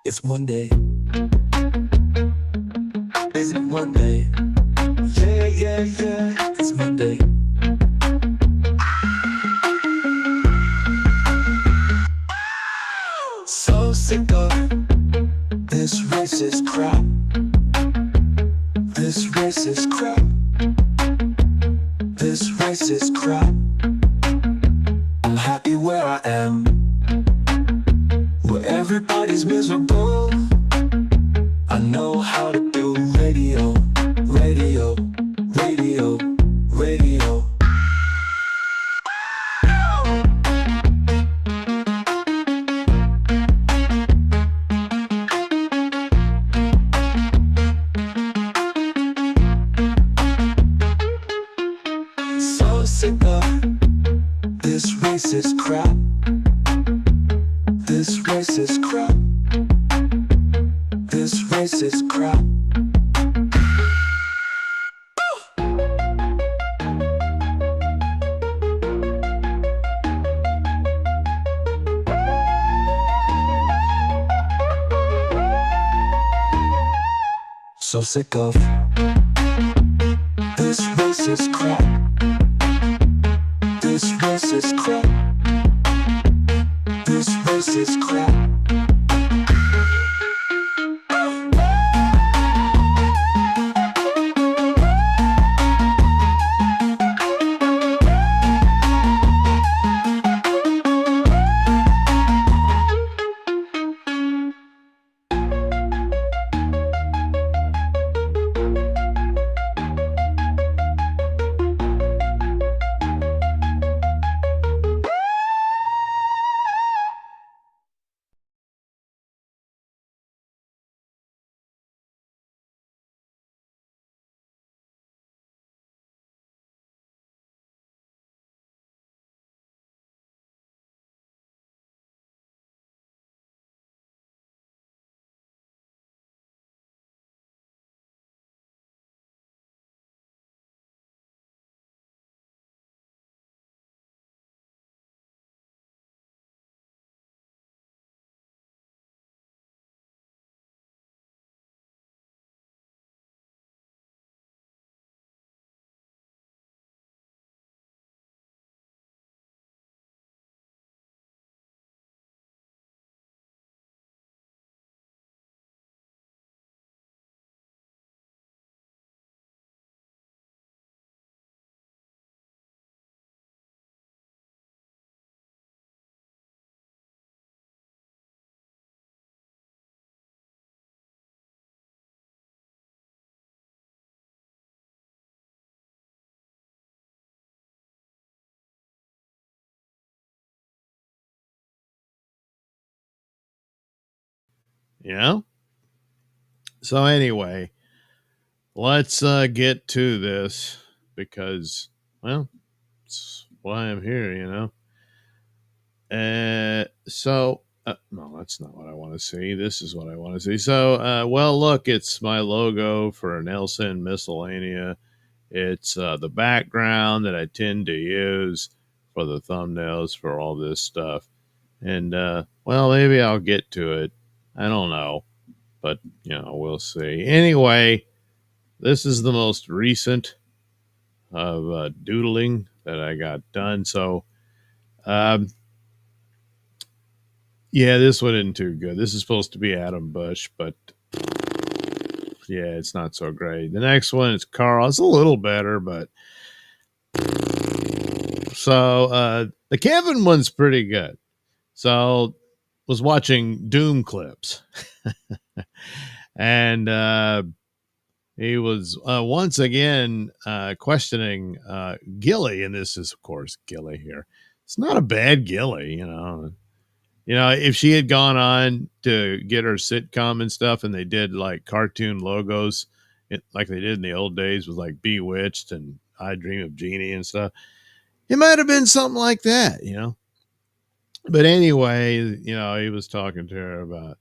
It's Monday. Is it Monday? Yeah, yeah, yeah. It's Monday. So sick of this racist crap. This racist crap. This racist crap. I'm happy where I am, where everybody's miserable. I know how to do radio, radio, radio, radio. So sick of this racist crap. This racist crap. This racist crap. So sick of this racist crap. This racist crap. This racist crap. Yeah. So anyway, let's get to this because, well, it's why I'm here, you know. No, that's not what I want to see. This is what I want to see. So, well, look, it's my logo for Nailsin Miscellanea. It's the background that I tend to use for the thumbnails for all this stuff. And, well, maybe I'll get to it. I don't know. But, we'll see. Anyway, this is the most recent of doodling that I got done. So, yeah, this one isn't too good. This is supposed to be Adam Bush, but yeah, it's not so great. The next one is Carl. It's a little better, but so the Kevin one's pretty good. So was watching Doom clips, and he was once again questioning Gilly, and this is of course Gilly here. It's not a bad Gilly, you know. If she had gone on to get her sitcom and stuff, and they did like cartoon logos, like they did in the old days with like Bewitched and I Dream of Jeannie and stuff, it might have been something like that, But anyway, he was talking to her about,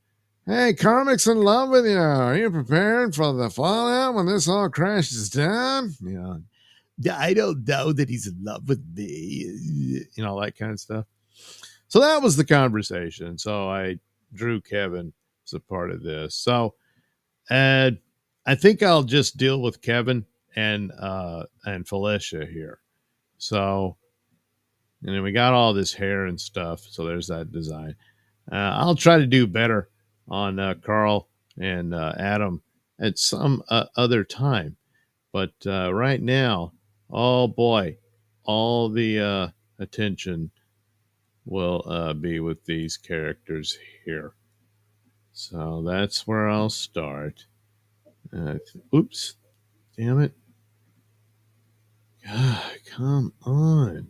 hey, Carmick's in love with you. Are you prepared for the fallout when this all crashes down? I don't know that he's in love with me, that kind of stuff. So that was the conversation. So I drew Kevin as a part of this. So uh, I think I'll just deal with Kevin and Felicia here. So and then we got all this hair and stuff. So there's that design. I'll try to do better on Carl and Adam at some other time. But right now, oh boy, all the attention will be with these characters here. So that's where I'll start. Oops, damn it. God, come on.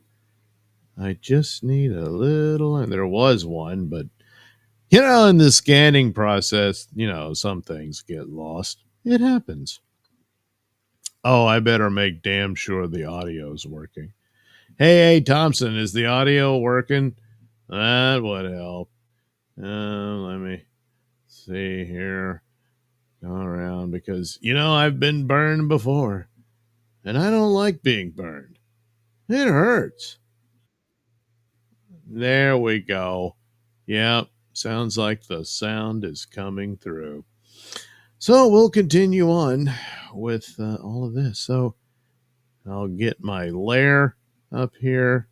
I just need a little, and there was one, but in the scanning process, some things get lost. It happens. Oh, I better make damn sure the audio's working. Hey, Thompson, is the audio working? That would help. Let me see here. Go around because, I've been burned before, and I don't like being burned. It hurts. There we go. Yep, sounds like the sound is coming through. So we'll continue on with all of this. So I'll get my layer up here,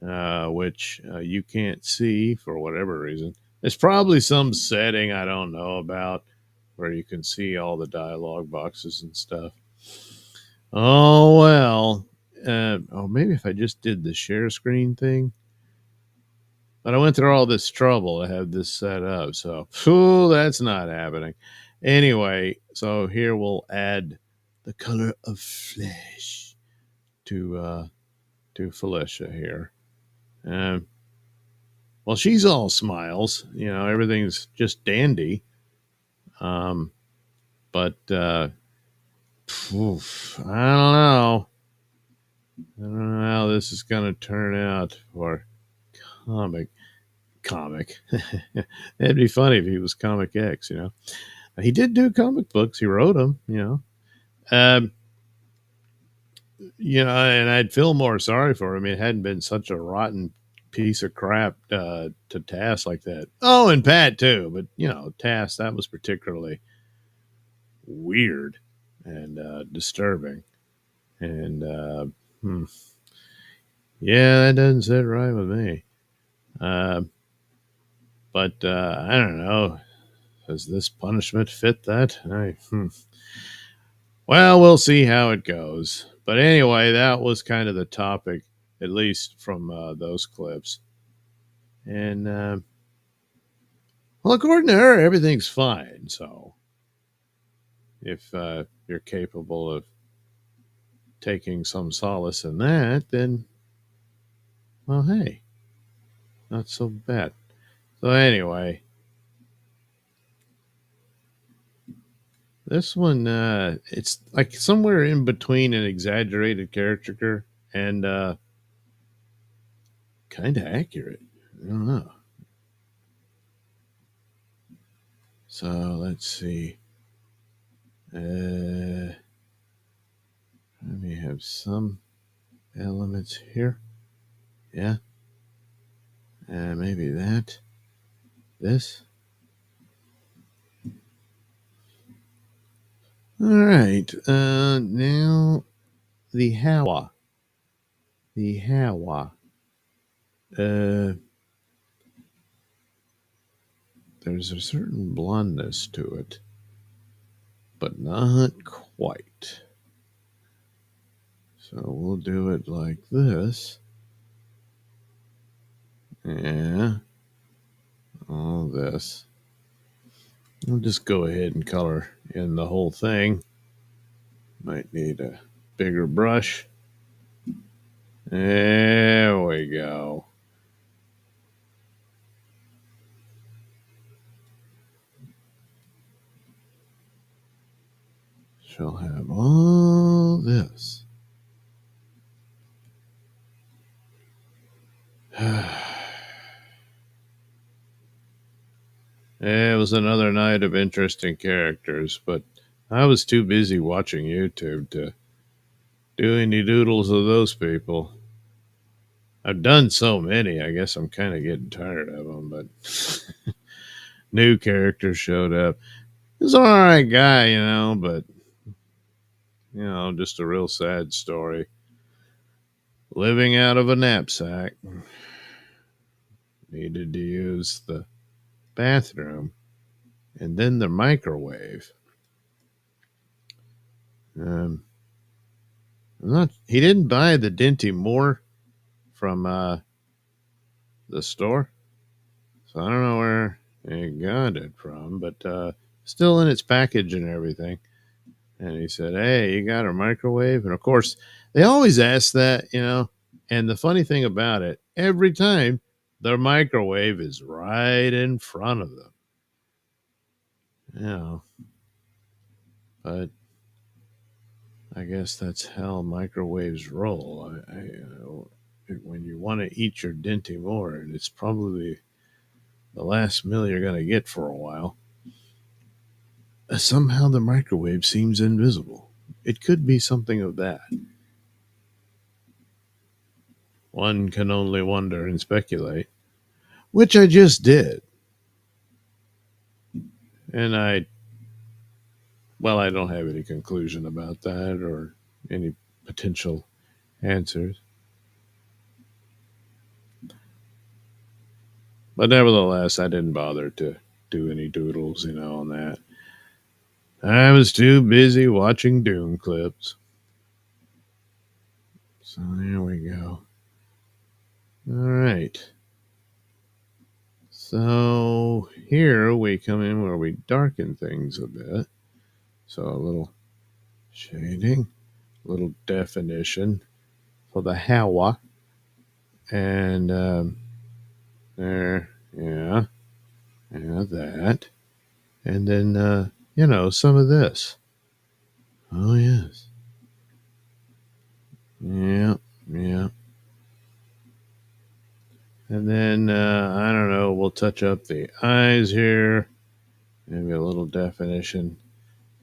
which you can't see for whatever reason. There's probably some setting I don't know about where you can see all the dialogue boxes and stuff. Oh, well. Maybe if I just did the share screen thing. But I went through all this trouble to have this set up. So, that's not happening. Anyway, so here we'll add the color of flesh to Felicia here. Well, she's all smiles. Everything's just dandy. But I don't know. I don't know how this is going to turn out for comic. It'd be funny if he was Comic X. He did do comic books. He wrote them. Um, and I'd feel more sorry for him. It hadn't been such a rotten piece of crap to Task like that. Oh, and Pat too, but Task, that was particularly weird and disturbing. And yeah, that doesn't sit right with me. But I don't know. Does this punishment fit that? Well, we'll see how it goes. But anyway, that was kind of the topic, at least from those clips. And, well, according to her, everything's fine. So if you're capable of taking some solace in that, then, well, hey, not so bad. So anyway, this one, it's like somewhere in between an exaggerated caricature and kind of accurate. I don't know. So let's see. Let me have some elements here. Yeah. Maybe that. This. All right. Now the Hawa. The Hawa. There's a certain blondness to it, but not quite. So we'll do it like this. Yeah. All this. I'll just go ahead and color in the whole thing. Might need a bigger brush. There we go. She'll have all this. It was another night of interesting characters, but I was too busy watching YouTube to do any doodles of those people. I've done so many, I guess I'm kind of getting tired of them, but new character showed up. He was an all right guy, but just a real sad story. Living out of a knapsack, needed to use the bathroom and then the microwave. Um, he didn't buy the Dinty Moore from the store, so I don't know where he got it from, but still in its package and everything. And he said, "Hey, you got a microwave?" And of course, they always ask that, And the funny thing about it, every time their microwave is right in front of them. But I guess that's how microwaves roll. When you want to eat your Dinty Moore, it's probably the last meal you're going to get for a while. Somehow the microwave seems invisible. It could be something of that. One can only wonder and speculate, which I just did. And I don't have any conclusion about that or any potential answers. But nevertheless, I didn't bother to do any doodles, on that. I was too busy watching Doom clips. So there we go. All right. So here we come in where we darken things a bit. So a little shading, a little definition for the Hawa. And there, yeah, that. And then, some of this. Oh, yes. Yeah. And then, I don't know, we'll touch up the eyes here. Maybe a little definition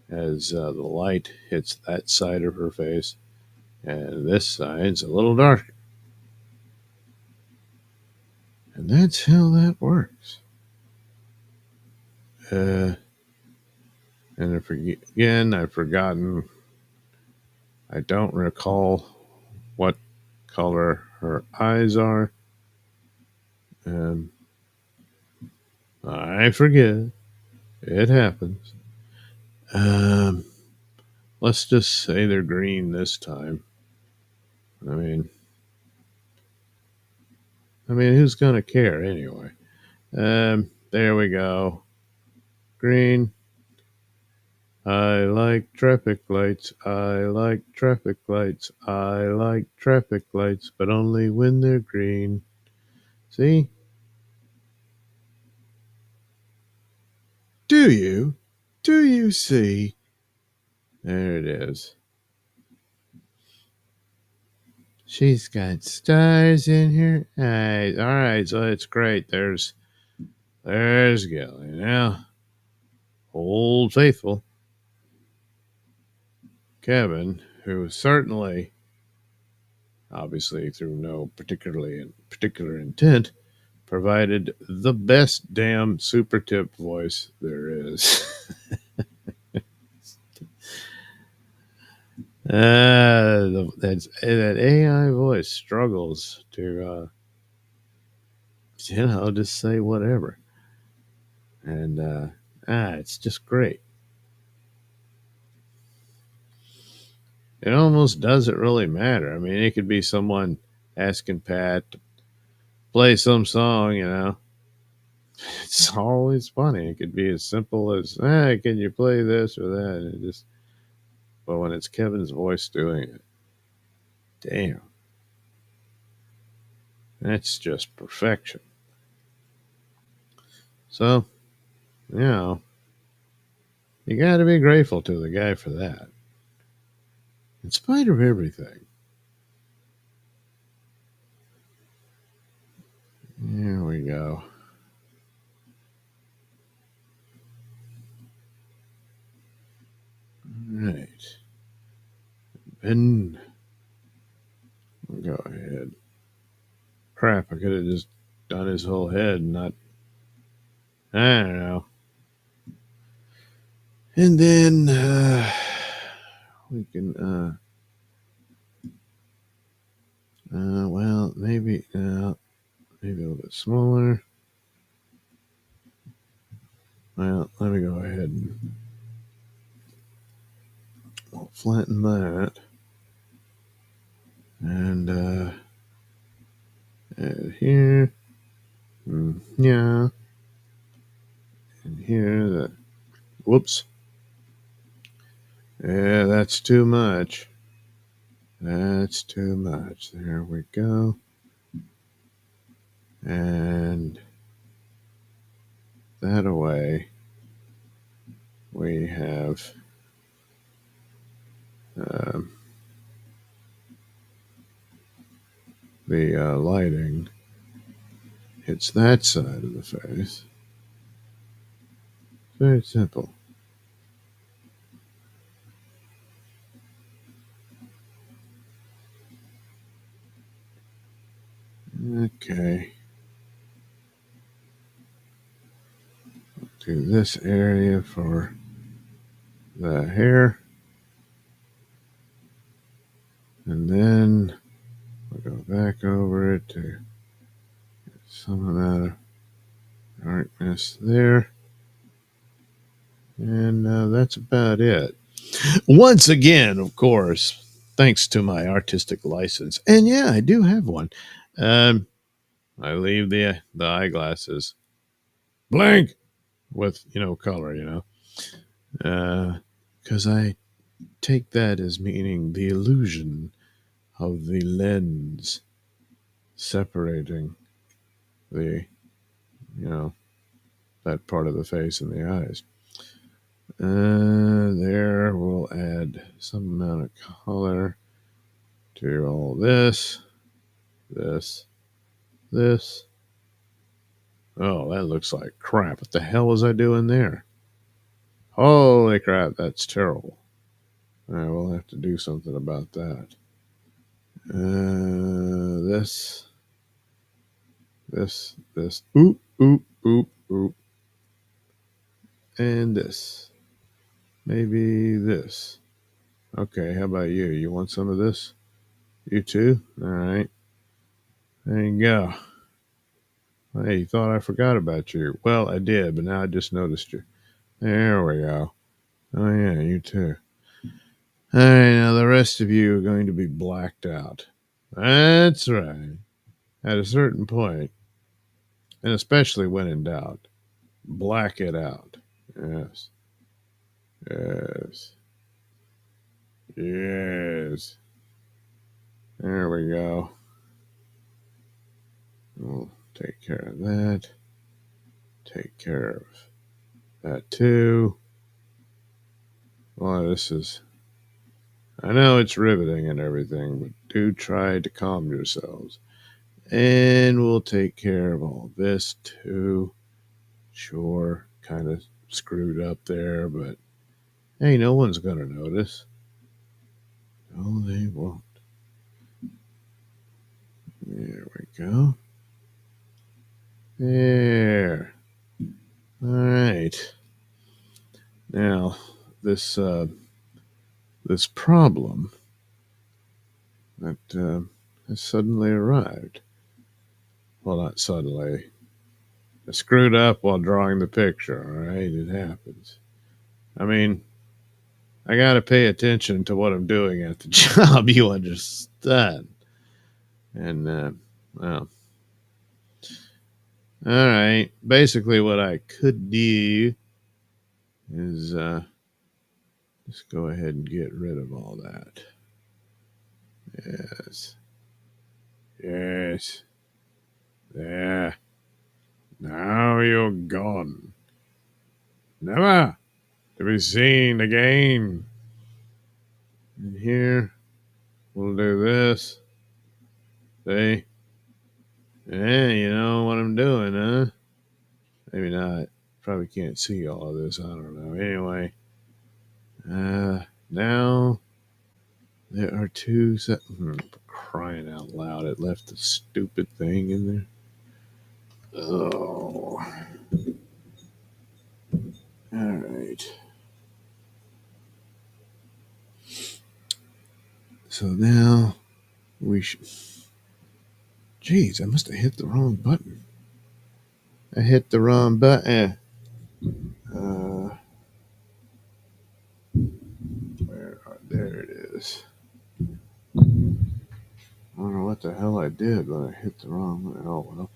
as the light hits that side of her face. And this side's a little darker. And that's how that works. And again, I've forgotten. I don't recall what color her eyes are. I forget. It happens. Let's just say they're green this time. I mean, who's gonna care anyway? There we go. Green. I like traffic lights. I like traffic lights. I like traffic lights, but only when they're green. See? Do you? Do you see? There it is. She's got stars in her eyes. All right, so it's great. There's Gilly. Now, Old Faithful Kevin, who certainly, obviously through no particular intent, provided the best damn super tip voice there is. That AI voice struggles to, just say whatever. And it's just great. It almost doesn't really matter. I mean, it could be someone asking Pat to play some song. It's always funny. It could be as simple as, can you play this or that? And but when it's Kevin's voice doing it, damn, that's just perfection. So, you got to be grateful to the guy for that. In spite of everything. There we go. All right. And go ahead. Crap, I could have just done his whole head and not I don't know. And then we can, well, maybe a little bit smaller. Well, let me go ahead and we'll flatten that. And add here. Yeah. And here, that. Whoops. Yeah, that's too much. That's too much. There we go. And that away. We have the lighting hits that side of the face. Very simple. Okay. Do this area for the hair. And then we'll go back over it to get some of that darkness there. And that's about it. Once again, of course, thanks to my artistic license. And yeah, I do have one. I leave the eyeglasses blank with, color, because I take that as meaning the illusion of the lens separating the, that part of the face and the eyes. There we'll add some amount of color to all this. Oh, that looks like crap. What the hell was I doing there? Holy crap, that's terrible. We'll have to do something about that. This. Oop, oop, oop, oop. And this. Maybe this. Okay, how about you? You want some of this? You too? All right. There you go. Hey, you thought I forgot about you. Well, I did, but now I just noticed you. There we go. Oh, yeah, you too. All right, now the rest of you are going to be blacked out. That's right. At a certain point, and especially when in doubt, black it out. Yes. Yes. Yes. There we go. We'll take care of that. Take care of that too. Well, this is. I know it's riveting and everything, but do try to calm yourselves. And we'll take care of all this too. Sure, kind of screwed up there, but hey, no one's going to notice. No, they won't. There we go. There. All right. Now, this problem that has suddenly arrived. Well, not suddenly. I screwed up while drawing the picture, all right? It happens. I mean, I got to pay attention to what I'm doing at the job, you understand? And, well, all right. Basically, what I could do is just go ahead and get rid of all that. Yes. Yes. There. Now you're gone. Never to be seen again. And here, we'll do this. See? Yeah, you know what I'm doing, huh? Maybe not. Probably can't see all of this. I don't know. Anyway, now there are two set. Crying out loud! It left the stupid thing in there. Oh, All right. So now we should. Jeez, I must have hit the wrong button. I hit the wrong button. There it is. I don't know what the hell I did, but I hit the wrong one. Oh, well.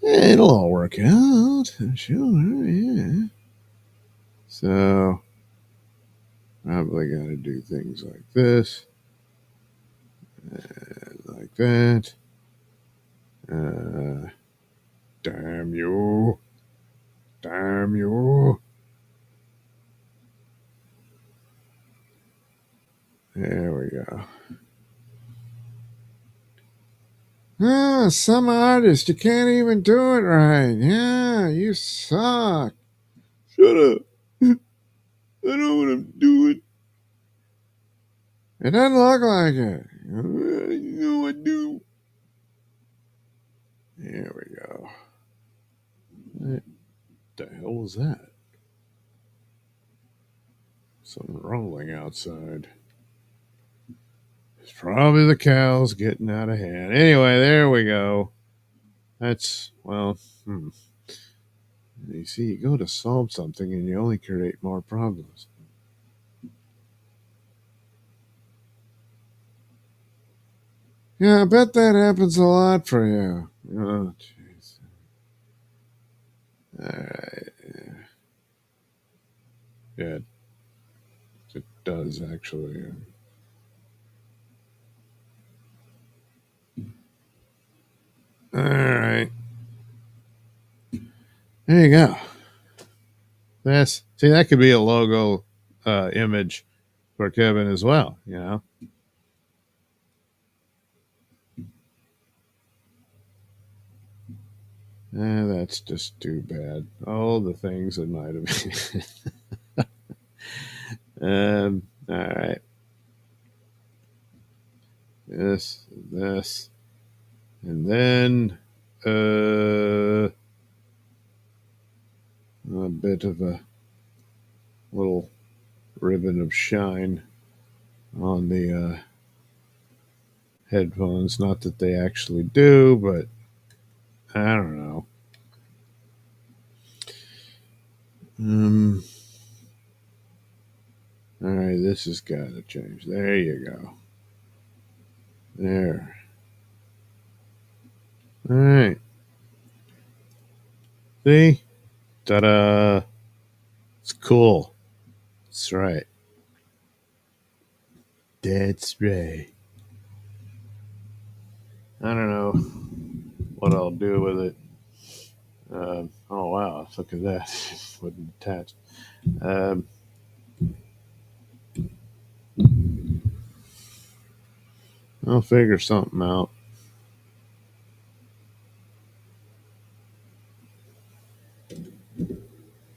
Yeah, it'll all work out. Sure, yeah. So, probably got to do things like this. And like that. Damn you. Damn you. There we go. Ah, some artist, you can't even do it right. Yeah, you suck. Shut up. I know what I'm doing. It doesn't look like it. You know I do. There we go. What the hell was that? Something rolling outside. It's probably the cows getting out of hand. Anyway, there we go. That's, well, You see, you go to solve something and you only create more problems. Yeah, I bet that happens a lot for you. Oh, jeez. All right. Yeah, it does actually. All right. There you go. See, that could be a logo image for Kevin as well, you know? That's just too bad. All the things that might have been. All right. This, and then a bit of a little ribbon of shine on the headphones. Not that they actually do, but I don't know. All right, this has got to change. There you go. There. All right. See? Ta-da. It's cool. That's right. That's right. I don't know what I'll do with it. Oh, wow. Look at that. It wouldn't attach. I'll figure something out.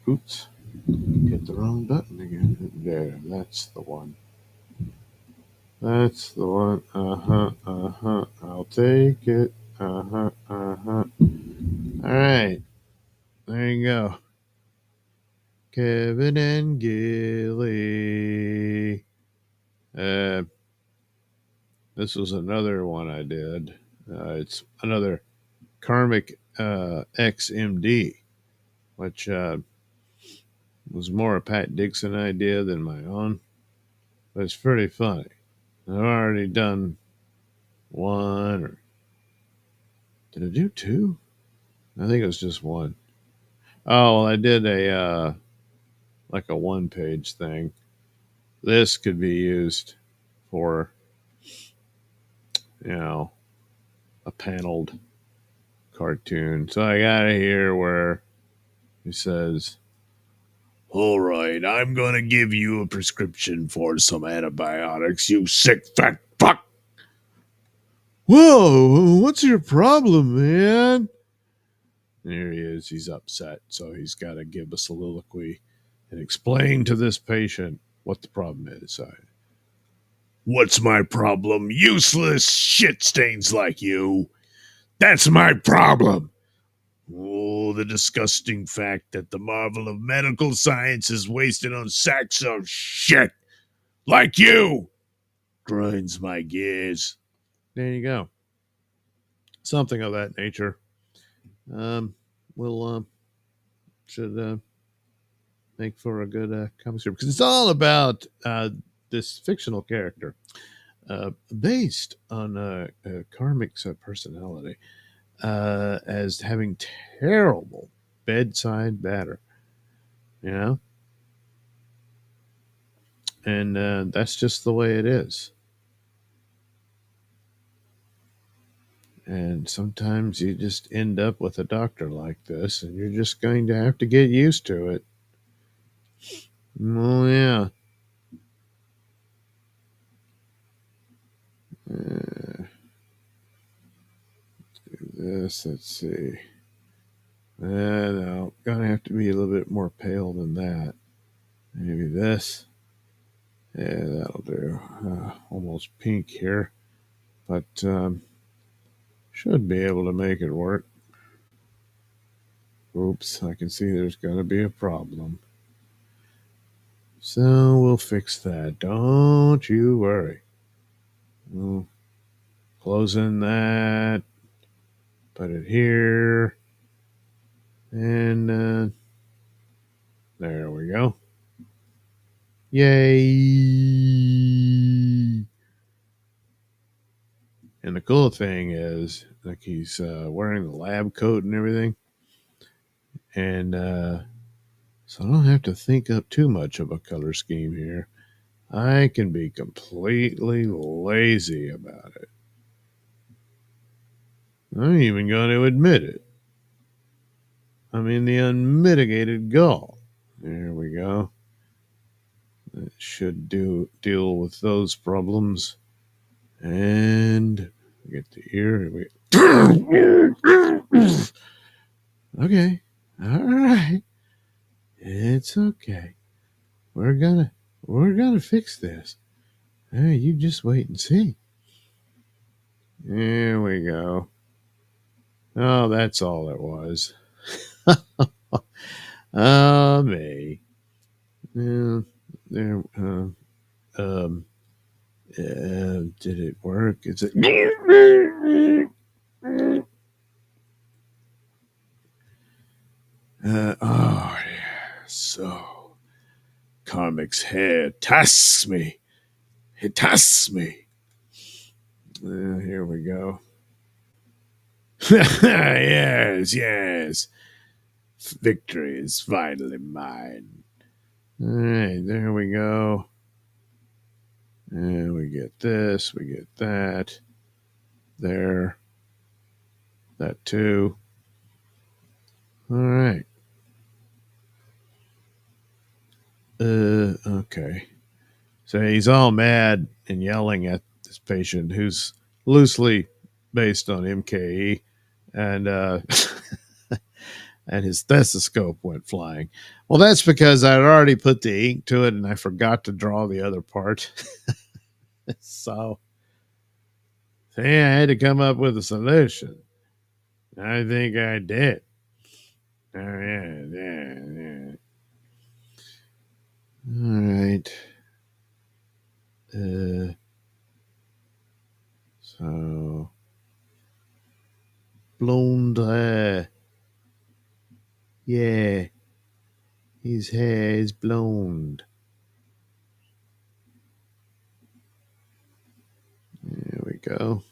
Oops. Hit the wrong button again. There. That's the one. That's the one. I'll take it. All right. There you go. Kevin and Gilly. This was another one I did. It's another Karmic XMD, which was more a Pat Dixon idea than my own. But it's pretty funny. I've already done one, or did I do two? I think it was just one. Oh, well, I did a like a one-page thing. This could be used for, a paneled cartoon. So I got it here where he says, "All right, I'm going to give you a prescription for some antibiotics, you sick fat fuck." Whoa, what's your problem, man? And here he is. He's upset. So he's got to give a soliloquy and explain to this patient what the problem is. What's my problem? Useless shit stains like you. That's my problem. Oh, the disgusting fact that the marvel of medical science is wasted on sacks of shit like you grinds my gears. There you go. Something of that nature. We'll should make for a good comic strip because it's all about this fictional character based on Karmic's personality as having terrible bedside manner, you know, and that's just the way it is. And sometimes you just end up with a doctor like this, and you're just going to have to get used to it. Oh, yeah. Let's see. No, gonna have to be a little bit more pale than that. Maybe this. Yeah, that'll do. Almost pink here, but should be able to make it work. Oops, I can see there's gonna be a problem. So we'll fix that. Don't you worry. We'll close in that. Put it here. And there we go. Yay! And the cool thing is, like, he's wearing the lab coat and everything. And so I don't have to think up too much of a color scheme here. I can be completely lazy about it. I'm even going to admit it. I mean, the unmitigated gall. There we go. That should deal with those problems. And get the ear. Okay. All right. It's okay. We're gonna fix this. Hey, you just wait and see. There we go. Oh, that's all it was. Oh, me. Yeah, there. Did it work? Is it? Oh, yeah. So, Karmic's hair tasks me. It tasks me. Here we go. Yes, yes. Victory is finally mine. All right, there we go. And we get this, we get that. There. That too. All right. Okay. So he's all mad and yelling at this patient who's loosely based on MKE, and and his stethoscope went flying. Well, that's because I'd already put the ink to it and I forgot to draw the other part. So, yeah, I had to come up with a solution. I think I did. Oh, yeah. All right. So, blonde hair. Yeah, his hair is blonde. There we go.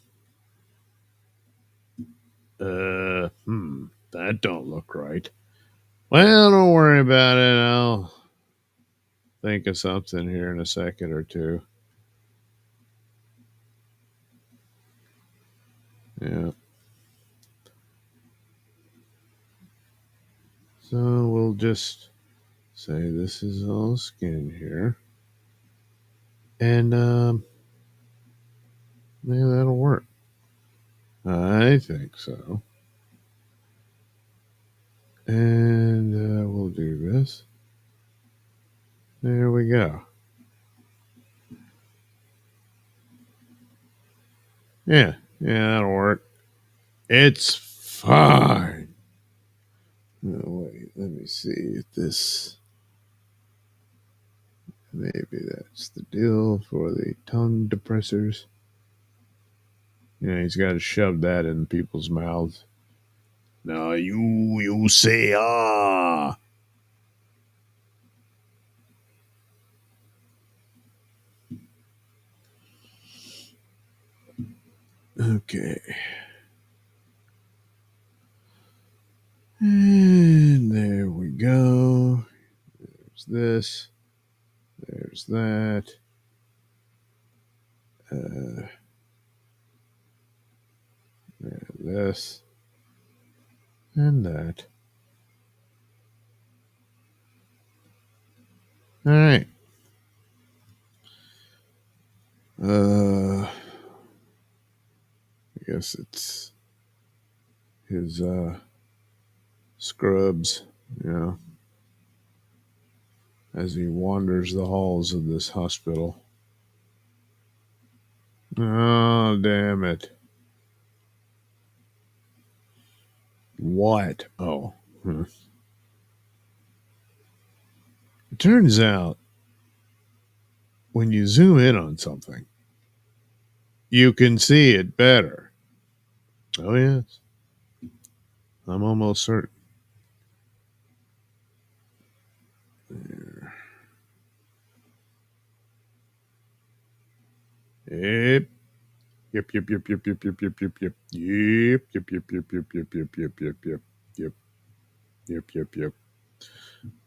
That don't look right. Well, don't worry about it. I'll think of something here in a second or two. Yeah. So we'll just say this is all skin here. And maybe that'll work. I think so. And we'll do this. There we go. Yeah, that'll work. It's fine. Oh, wait, let me see if this. Maybe that's the deal for the tongue depressors. Yeah, he's got to shove that in people's mouths. Now you say ah. Okay. And there we go. There's this. There's that. And this. And that. All right. I guess it's his scrubs, you know, as he wanders the halls of this hospital. Oh, damn it. What? Oh. It turns out when you zoom in on something, you can see it better. Oh, yes. I'm almost certain. There. Yep. Yep, yep, yep, yep, yep, yep, yep, yep, yep. Yep, yep, yep, yep, yep, yep, yep, yep, yep, yep, yep, yep, yep, yep.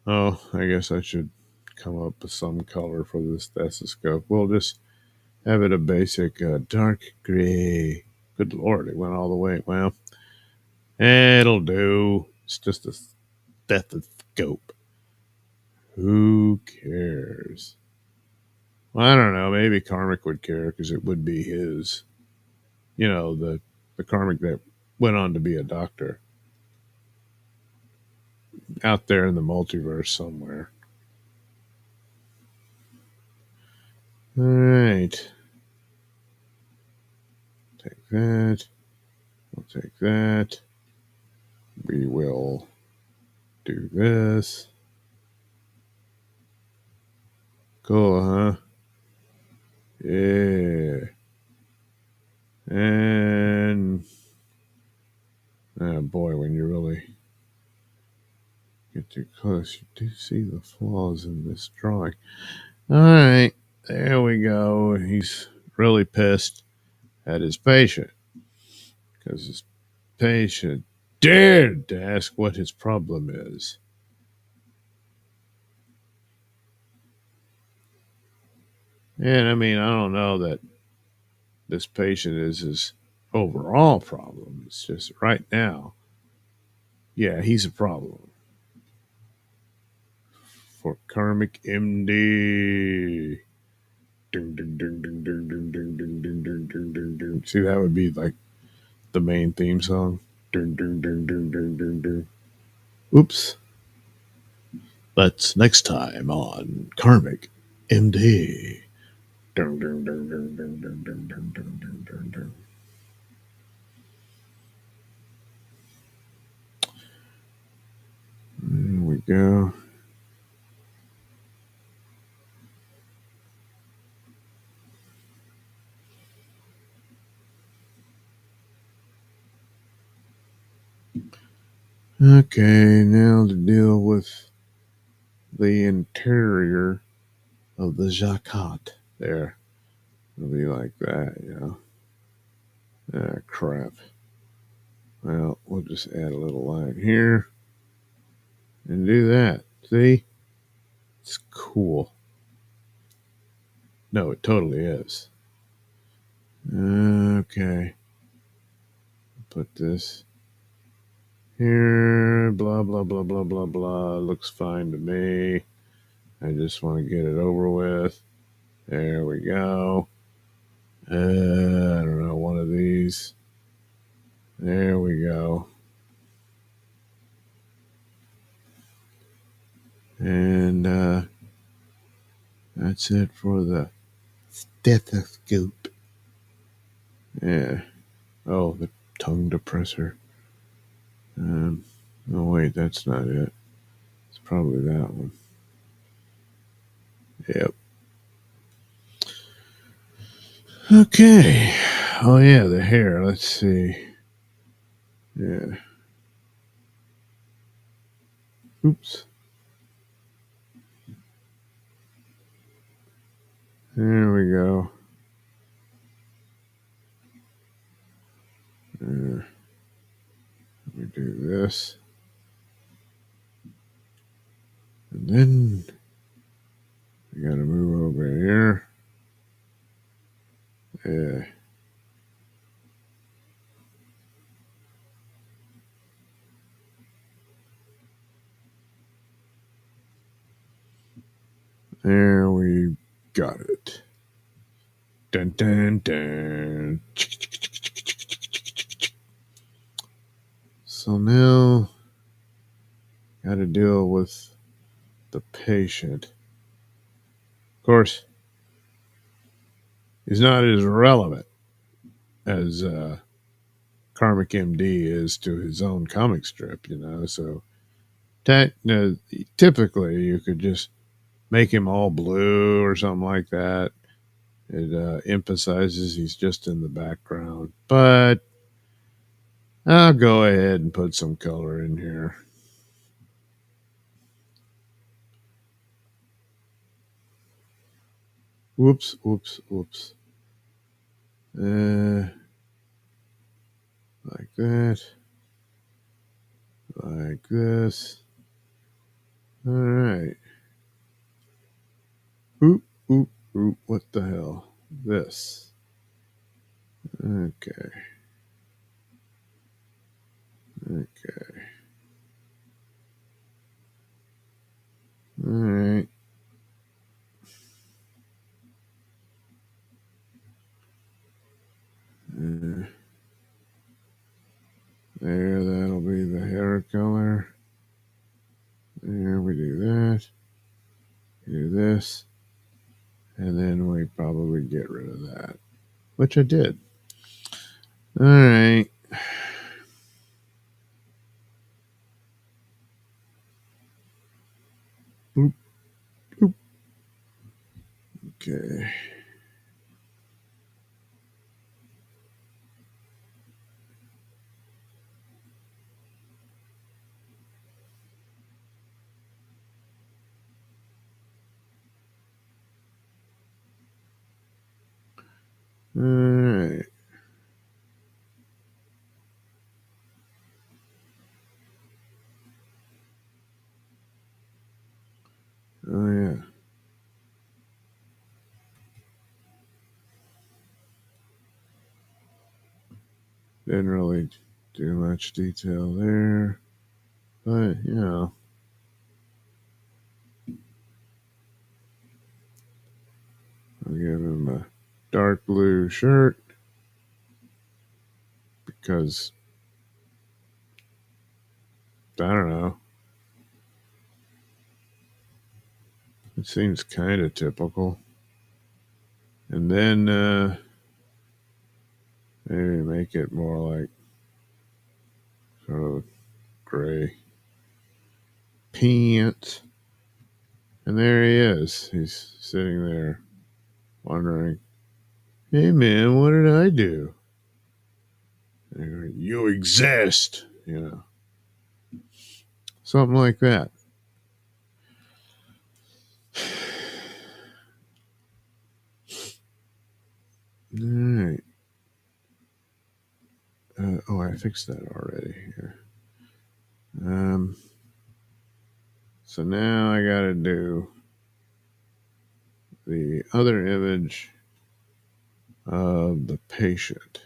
Oh, I guess I should come up with some color for this stethoscope. We'll just have it a basic dark gray. Good Lord, it went all the way. Well, it'll do. It's just a stethoscope. Who cares? Well, I don't know. Maybe Karmic would care because it would be his. You know, the Karmic that went on to be a doctor out there in the multiverse somewhere. All right. Take that. We'll take that. We will do this. Cool, huh? Yeah. And oh boy, when you really get too close, you do see the flaws in this drawing. All right, there we go. He's really pissed at his patient because his patient dared to ask what his problem is. And I mean, I don't know that this patient is his overall problem. It's just right now, yeah, he's a problem for Karmic MD. Ding, ding, ding, ding, ding, ding, ding, ding, ding, ding, ding, ding, ding. See, that would be like the main theme song. Ding, ding, ding, ding, ding, ding, ding. Oops. That's next time on Karmic MD. Ding, ding, ding, ding, ding, ding, ding, ding, ding, ding, ding, ding. There we go. Okay, now to deal with the interior of the jacket there. It'll be like that, you know. Ah, crap. Well, we'll just add a little line here and do that. See? It's cool. No, it totally is. Okay. Put this here. Blah, blah, blah, blah, blah, blah. Looks fine to me. I just want to get it over with. There we go. I don't know, one of these. There we go. And that's it for the stethoscope. Yeah. Oh, the tongue depressor. Oh, wait, that's not it. It's probably that one. Yep. Okay. Oh, yeah, the hair. Let's see. Yeah. Oops. There we go. Let me do this. And then we got to move over here. Yeah. There we got it. Dun dun dun. So now, got to deal with the patient. Of course, he's not as relevant as Karmic MD is to his own comic strip, So typically, you could just make him all blue or something like that. It emphasizes he's just in the background. But I'll go ahead and put some color in here. Whoops. Like that. Like this. All right. Oop. What the hell? This. Okay. All right. There, that'll be the hair color. There, we do that. Do this. And then we probably get rid of that, which I did. All right. Oop. Okay. All right. Oh, yeah. Didn't really do much detail there. But, I'll give him a dark blue shirt because, I don't know. It seems kind of typical. And then maybe make it more like sort of gray pants. And there he is. He's sitting there wondering, hey man, what did I do? You exist, something like that. All right. I fixed that already. So now I got to do the other image of the patient.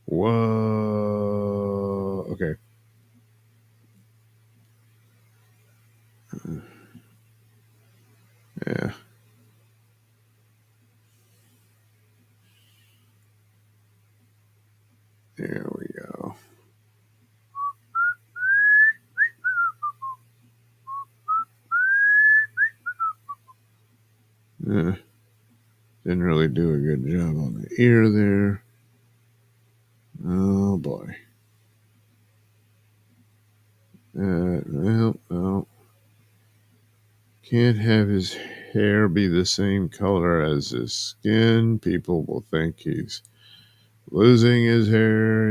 Whoa. Okay. Yeah. There we go. Didn't really do a good job on the ear there. Oh boy. No. Can't have his hair be the same color as his skin. People will think he's losing his hair,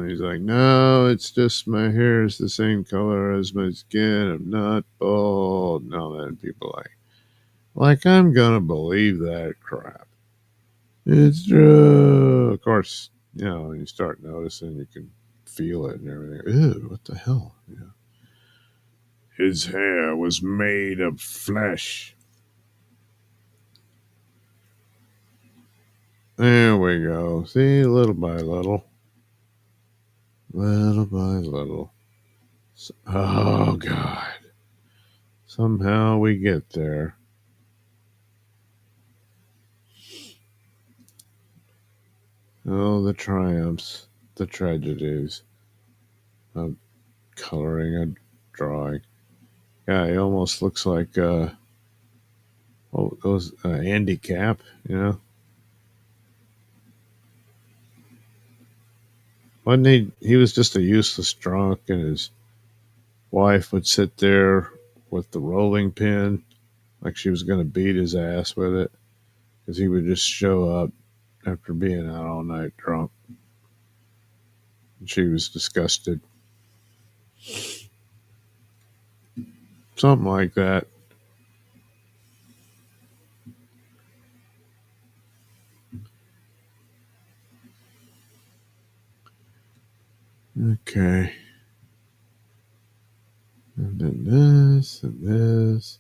And he's like, no, it's just my hair is the same color as my skin. I'm not bald. No, then people I'm gonna believe that crap. It's true. Of course, you start noticing, you can feel it and everything. Ew, what the hell? His hair was made of flesh. There we go. See, little by little. Little by little. Oh, God. Somehow we get there. Oh, the triumphs, the tragedies of coloring a drawing. Yeah, he almost looks like those Andy Cap. Wasn't he? He was just a useless drunk, and his wife would sit there with the rolling pin, like she was going to beat his ass with it, because he would just show up after being out all night drunk. And she was disgusted. Something like that. Okay. And then this, and this,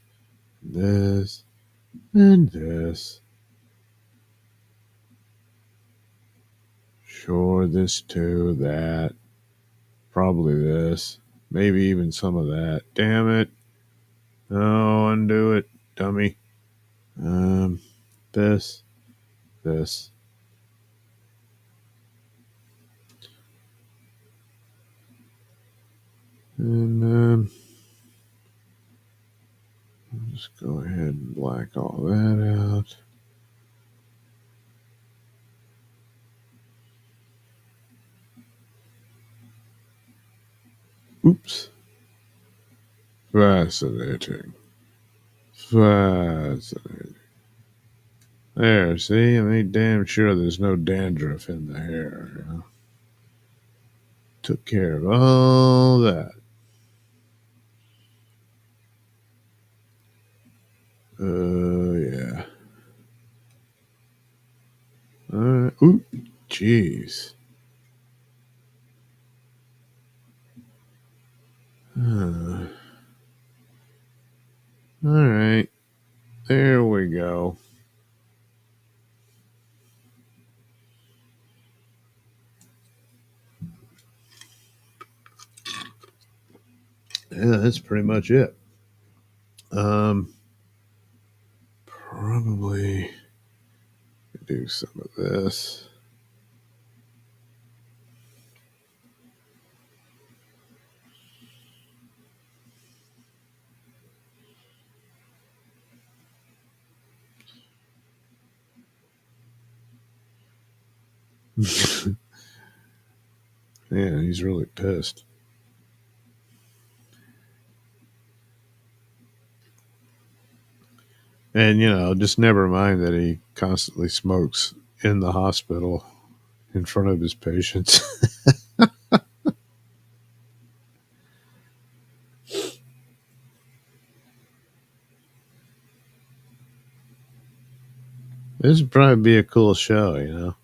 and this, and this. Sure, this too, that. Probably this. Maybe even some of that. Damn it. No, undo it, dummy. Um, this, this. And I'll just go ahead and black all that out. Oops. Fascinating. Fascinating. There, see? I made damn sure there's no dandruff in the hair. Took care of all that. Yeah. Ooh, jeez. All right. There we go. Yeah, that's pretty much it. Probably do some of this. Yeah, he's really pissed. And, just never mind that he constantly smokes in the hospital in front of his patients. This would probably be a cool show.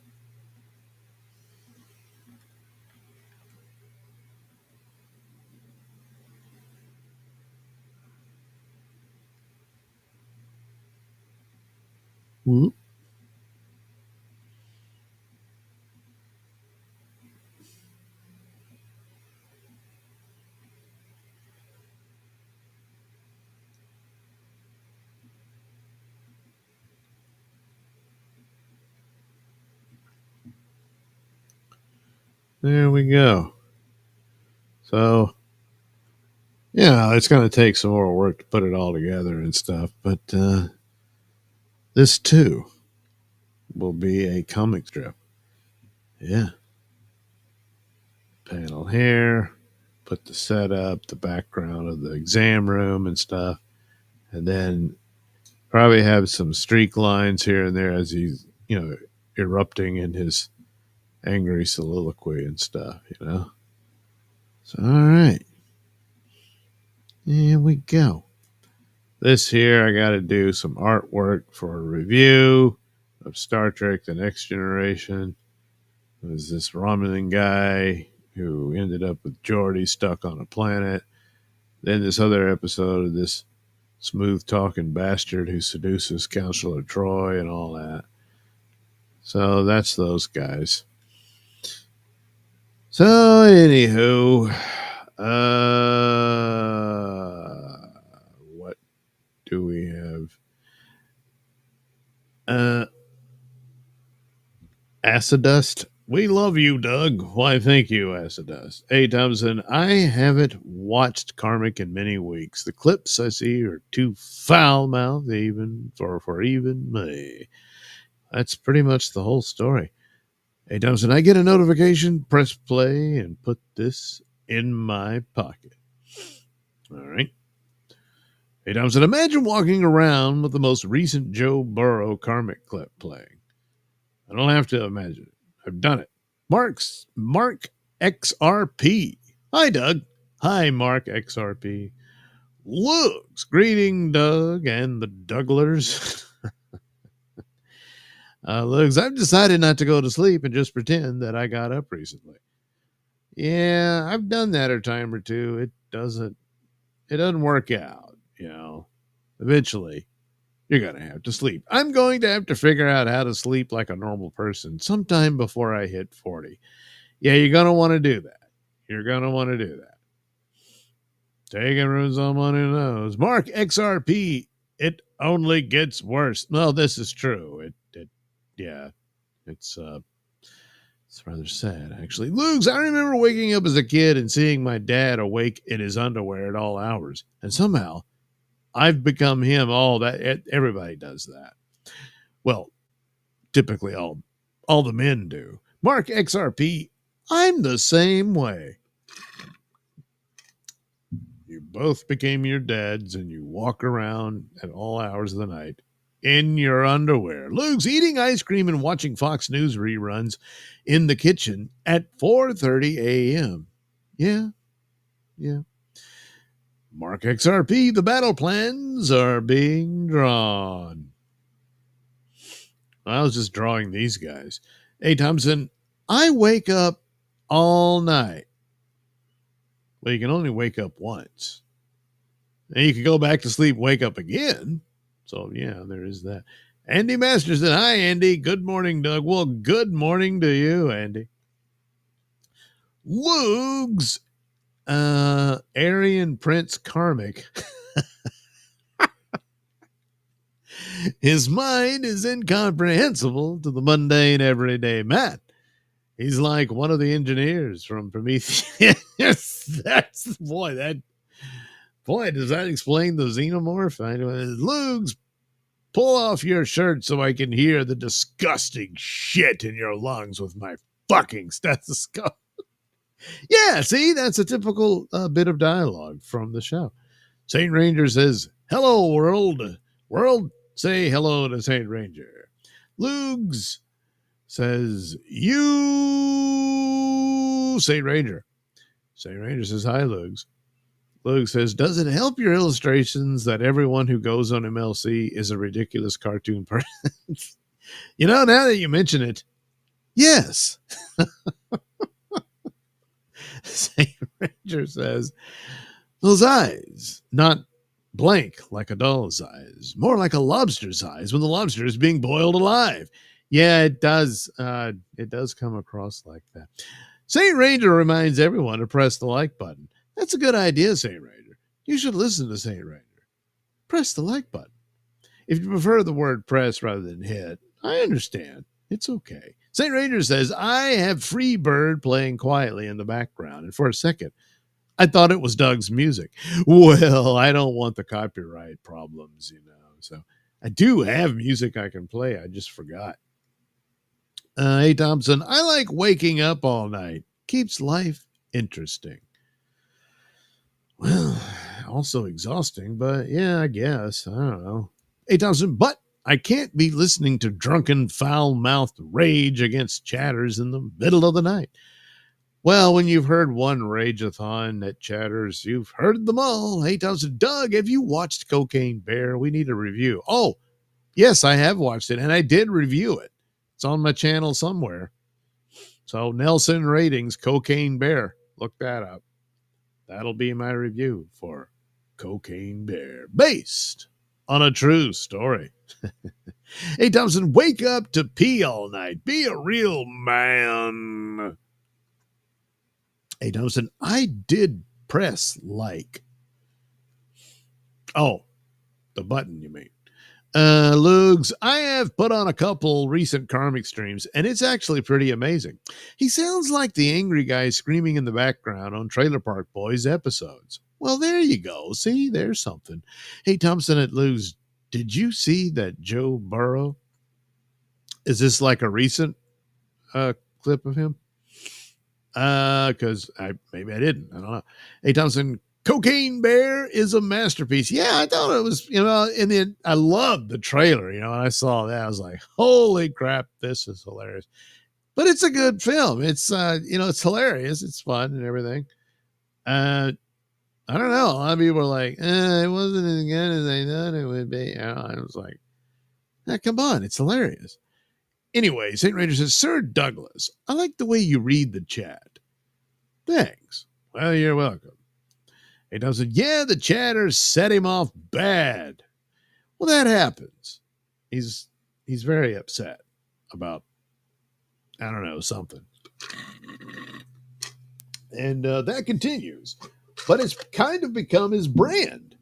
Whoop. There we go. So, it's going to take some more work to put it all together and stuff, but this too will be a comic strip. Yeah. Panel here, put the setup, the background of the exam room and stuff, and then probably have some streak lines here and there as he's, erupting in his angry soliloquy and stuff. So, all right. Here we go. This here, I got to do some artwork for a review of Star Trek The Next Generation. There's this Romulan guy who ended up with Geordi stuck on a planet. Then this other episode of this smooth-talking bastard who seduces Counselor Troy and all that. So that's those guys. So, anywho, what do we have? Acidust. We love you, Doug. Why, thank you, Acidust. Hey, Thompson, I haven't watched Karmic in many weeks. The clips I see are too foul-mouthed even for even me. That's pretty much the whole story. Hey, Thompson, I get a notification, press play, and put this in my pocket. All right. Hey, Thompson, imagine walking around with the most recent Joe Burrow Karmic clip playing. I don't have to imagine it. I've done it. Mark XRP. Hi, Doug. Hi, Mark XRP. Looks. Greeting, Doug and the Douglers. Looks, I've decided not to go to sleep and just pretend that I got up recently. Yeah, I've done that a time or two. It doesn't work out, Eventually, you're going to have to sleep. I'm going to have to figure out how to sleep like a normal person sometime before I hit 40. Yeah, you're going to want to do that. You're going to want to do that. Taking from someone who knows. Mark XRP, it only gets worse. Well, this is true. It's rather sad, actually. Lugs, I remember waking up as a kid and seeing my dad awake in his underwear at all hours. And somehow, I've become him. Everybody does that. Well, typically all the men do. Mark XRP, I'm the same way. You both became your dads and you walk around at all hours of the night in your underwear. Luke's eating ice cream and watching Fox News reruns in the kitchen at 4:30 a.m. Yeah. Mark XRP, the battle plans are being drawn. I was just drawing these guys. Hey, Thompson, I wake up all night. Well, you can only wake up once. And you can go back to sleep, wake up again. So, yeah, there is that. Andy Masterson. Hi, Andy. Good morning, Doug. Well, good morning to you, Andy. Lugs, Aryan Prince Karmic. His mind is incomprehensible to the mundane, everyday man. He's like one of the engineers from Prometheus. Boy, does that explain the xenomorph? Lugs, pull off your shirt so I can hear the disgusting shit in your lungs with my fucking stethoscope. Yeah, see, that's a typical bit of dialogue from the show. Saint Ranger says, hello, world. World, say hello to Saint Ranger. Lugs says, you, Saint Ranger. Saint Ranger says, hi, Lugs. Lugs says, does it help your illustrations that everyone who goes on MLC is a ridiculous cartoon person? Now that you mention it, yes. Saint Ranger says, those eyes, not blank like a doll's eyes, more like a lobster's eyes when the lobster is being boiled alive. Yeah, it does. It does come across like that. Saint Ranger reminds everyone to press the like button. That's a good idea, Saint Ranger. You should listen to Saint Ranger. Press the like button. If you prefer the word press rather than hit, I understand. It's okay. Saint Ranger says, I have Free Bird playing quietly in the background. And for a second, I thought it was Doug's music. Well, I don't want the copyright problems, So I do have music I can play. I just forgot. Hey, Thompson, I like waking up all night. Keeps life interesting. Well, also exhausting, but yeah, I guess. I don't know. 8,000, but I can't be listening to drunken, foul mouthed rage against chatters in the middle of the night. Well, when you've heard one rageathon that chatters, you've heard them all. 8,000, Doug, have you watched Cocaine Bear? We need a review. Oh, yes, I have watched it, and I did review it. It's on my channel somewhere. So, Nailsin Ratings, Cocaine Bear. Look that up. That'll be my review for Cocaine Bear, based on a true story. Hey, Thompson, wake up to pee all night. Be a real man. Hey, Thompson, I did press like. Oh, the button, you mean. Lugs, I have put on a couple recent karmic streams, and it's actually pretty amazing. He sounds like the angry guy screaming in the background on Trailer Park Boys episodes. Well, there you go. See, there's something. Hey, Thompson at Lugs, did you see that Joe Burrow? Is this like a recent clip of him? Because maybe I didn't. I don't know. Hey, Thompson, Cocaine Bear is a masterpiece. Yeah, I thought it was, and then I loved the trailer, and I saw that. I was like, holy crap, this is hilarious. But it's a good film. It's, it's hilarious. It's fun and everything. I don't know. A lot of people are like, it wasn't as good as I thought it would be. I was like, come on, it's hilarious. Anyway, St. Ranger says, Sir Douglas, I like the way you read the chat. Thanks. Well, you're welcome. He doesn't. Yeah, the chatter set him off bad. Well, that happens. He's very upset about, I don't know, something. And that continues. But it's kind of become his brand,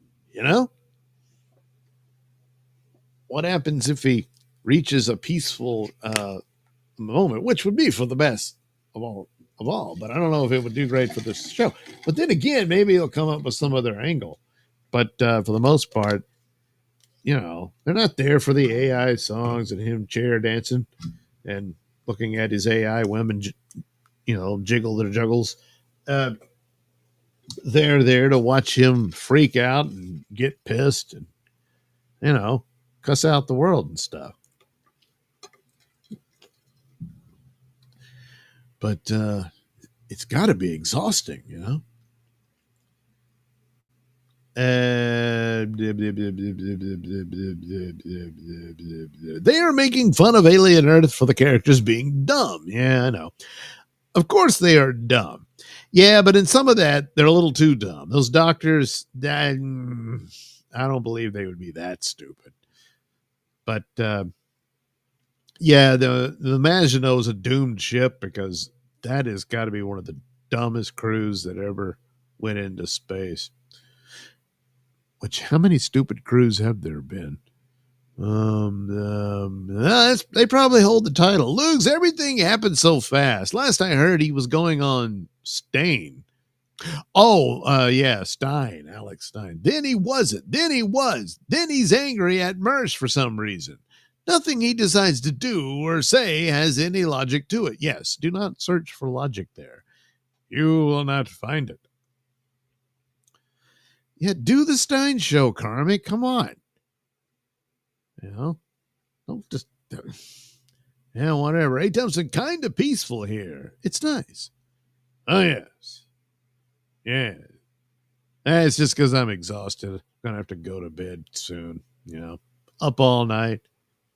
What happens if he reaches a peaceful moment, which would be for the best of all, but I don't know if it would do great for this show. But then again, maybe he'll come up with some other angle. But for the most part, they're not there for the AI songs and him chair dancing and looking at his AI women, jiggle their juggles. They're there to watch him freak out and get pissed and, cuss out the world and stuff. But it's got to be exhausting, They are making fun of Alien Earth for the characters being dumb. Yeah, I know. Of course they are dumb. Yeah, but in some of that, they're a little too dumb. Those doctors, I don't believe they would be that stupid. But yeah, the Maginot is a doomed ship because that has got to be one of the dumbest crews that ever went into space. Which, how many stupid crews have there been? They probably hold the title. Luke's, everything happened so fast. Last I heard, he was going on Stain. Oh, yeah, Stein, Alex Stein. Then he wasn't. Then he was. Then he's angry at Mersch for some reason. Nothing he decides to do or say has any logic to it. Yes, do not search for logic there. You will not find it. Yeah, do the Stein show, Karmic. Come on. Don't just. Yeah, whatever. Hey, Thompson, kind of peaceful here. It's nice. Oh, yes. Yeah. It's just because I'm exhausted. I'm going to have to go to bed soon. Up all night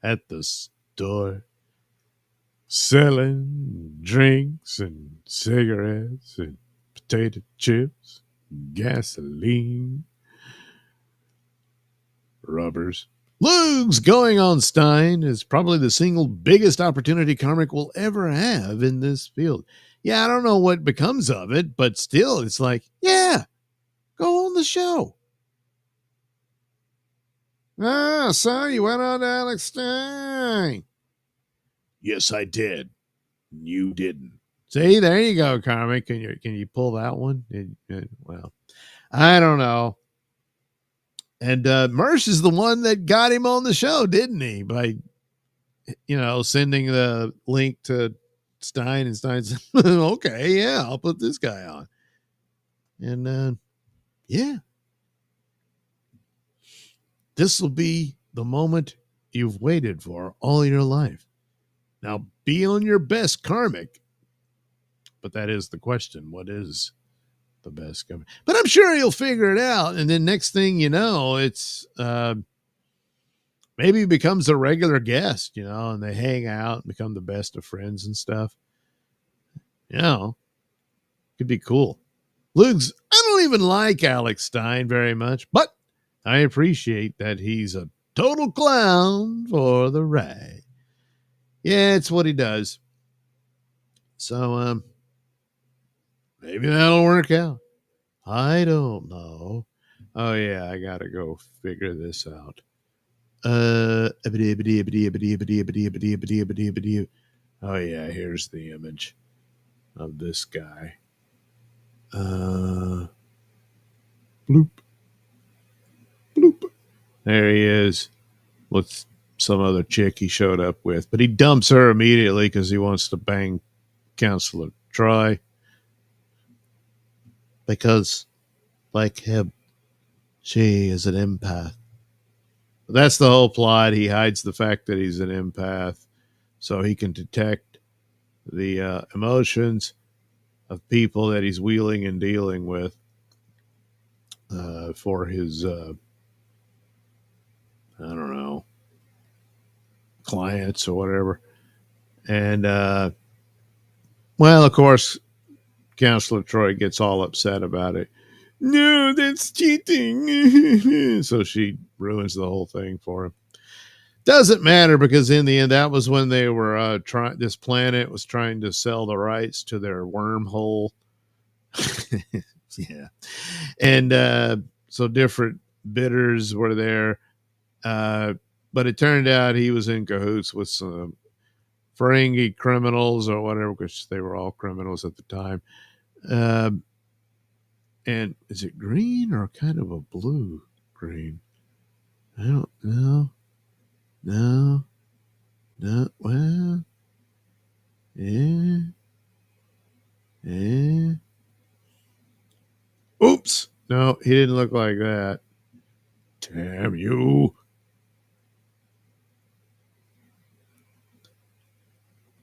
at the store, selling drinks and cigarettes and potato chips, gasoline, rubbers. Luke's going on Stein is probably the single biggest opportunity Karmic will ever have in this field. Yeah, I don't know what becomes of it, but still, it's like, yeah, go on the show. So you went on to Alex Stein. Yes, I did. You didn't. See, there you go, Karmic. Can you pull that one? Well, I don't know. And Mersch is the one that got him on the show, didn't he? By, sending the link to Stein, and Stein said, okay, yeah, I'll put this guy on. And Yeah, this will be the moment you've waited for all your life. Now, be on your best, karmic. But that is the question. What is the best karmic? But I'm sure you'll figure it out. And then next thing you know, it's maybe he becomes a regular guest, and they hang out and become the best of friends and stuff. Could be cool. Luke's, I don't even like Alex Stein very much, but I appreciate that he's a total clown for the ride. Yeah, it's what he does. So maybe that'll work out. I don't know. Oh yeah, I gotta go figure this out. Oh yeah, here's the image of this guy. Bloop. Bloop. There he is with some other chick he showed up with. But he dumps her immediately because he wants to bang Counselor Troy. Because, like him, she is an empath. That's the whole plot. He hides the fact that he's an empath so he can detect the emotions of people that he's wheeling and dealing with for his, I don't know, clients or whatever. And, well, of course, Counselor Troy gets all upset about it. No, that's cheating. So she ruins the whole thing for him. Doesn't matter because in the end, that was when they were trying. This planet was trying to sell the rights to their wormhole. Yeah, and so different bidders were there, but it turned out he was in cahoots with some Ferengi criminals or whatever, which they were all criminals at the time. And is it green or kind of a blue green? I don't know. No. Well, yeah. Yeah. Oops. No, he didn't look like that. Damn you.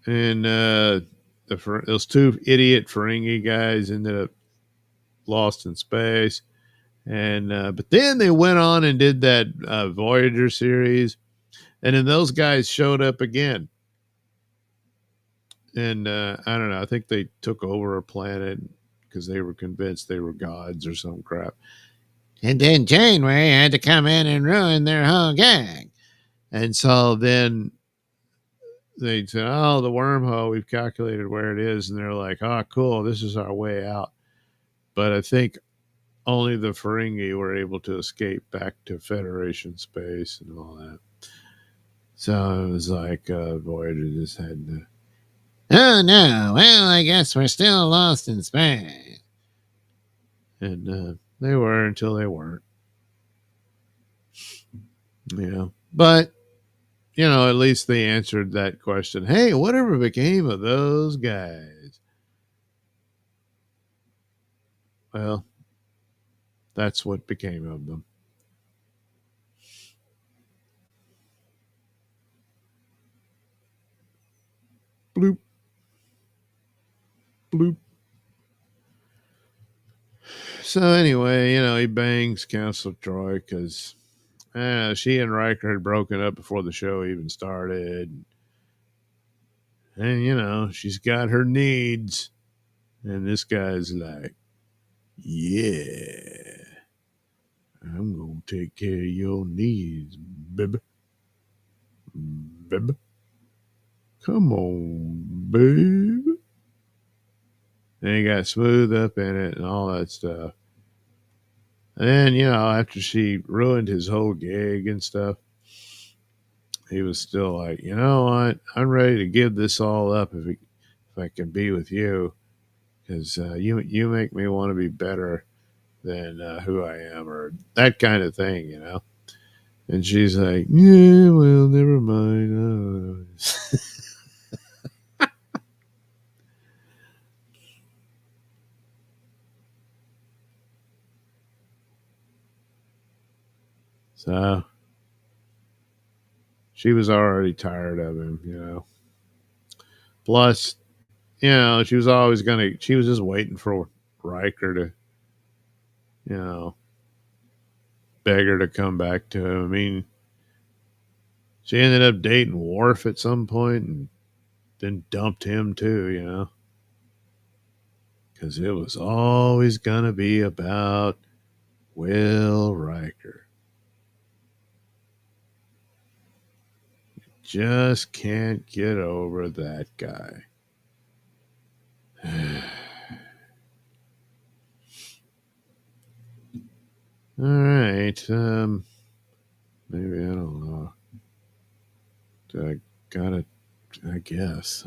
And those two idiot Ferengi guys ended up lost in space. And but then they went on and did that Voyager series, and then those guys showed up again. And I don't know. I think they took over a planet because they were convinced they were gods or some crap. And then Janeway had to come in and ruin their whole gang. And so then they said, "Oh, the wormhole. We've calculated where it is." And they're like, "Oh, cool. This is our way out." But I think only the Ferengi were able to escape back to Federation space and all that. So it was like Voyager just had to. Oh no! Well, I guess we're still lost in space. And they were until they weren't. But at least they answered that question. Hey, whatever became of those guys? Well, that's what became of them. Bloop. Bloop. So anyway, he bangs Counselor Troy because she and Riker had broken up before the show even started. And, she's got her needs. And this guy's like, yeah, I'm going to take care of your needs, baby. Baby. Come on, baby. And he got smooth up in it and all that stuff. And then, after she ruined his whole gig and stuff, he was still like, you know what? I'm ready to give this all up if I can be with you, because you make me want to be better than who I am, or that kind of thing. And she's like, yeah, well, never mind. So she was already tired of him, Plus, she was always she was just waiting for Riker to, you know, beg her to come back to him. I mean, she ended up dating Worf at some point and then dumped him too, because it was always going to be about Will Riker. Just can't get over that guy. All right. Maybe, I don't know. I got it, I guess.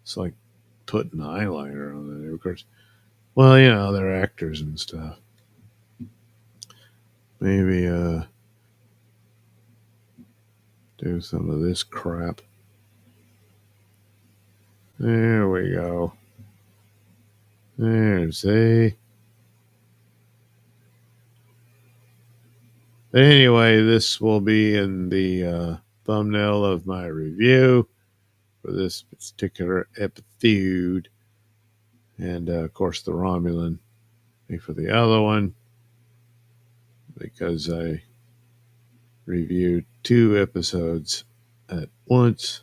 It's like putting eyeliner on it. Of course, well, they're actors and stuff. Maybe do some of this crap. There we go. There, see? But anyway, this will be in the thumbnail of my review for this particular episode. And, of course, the Romulan for the other one, because I reviewed 2 episodes at once.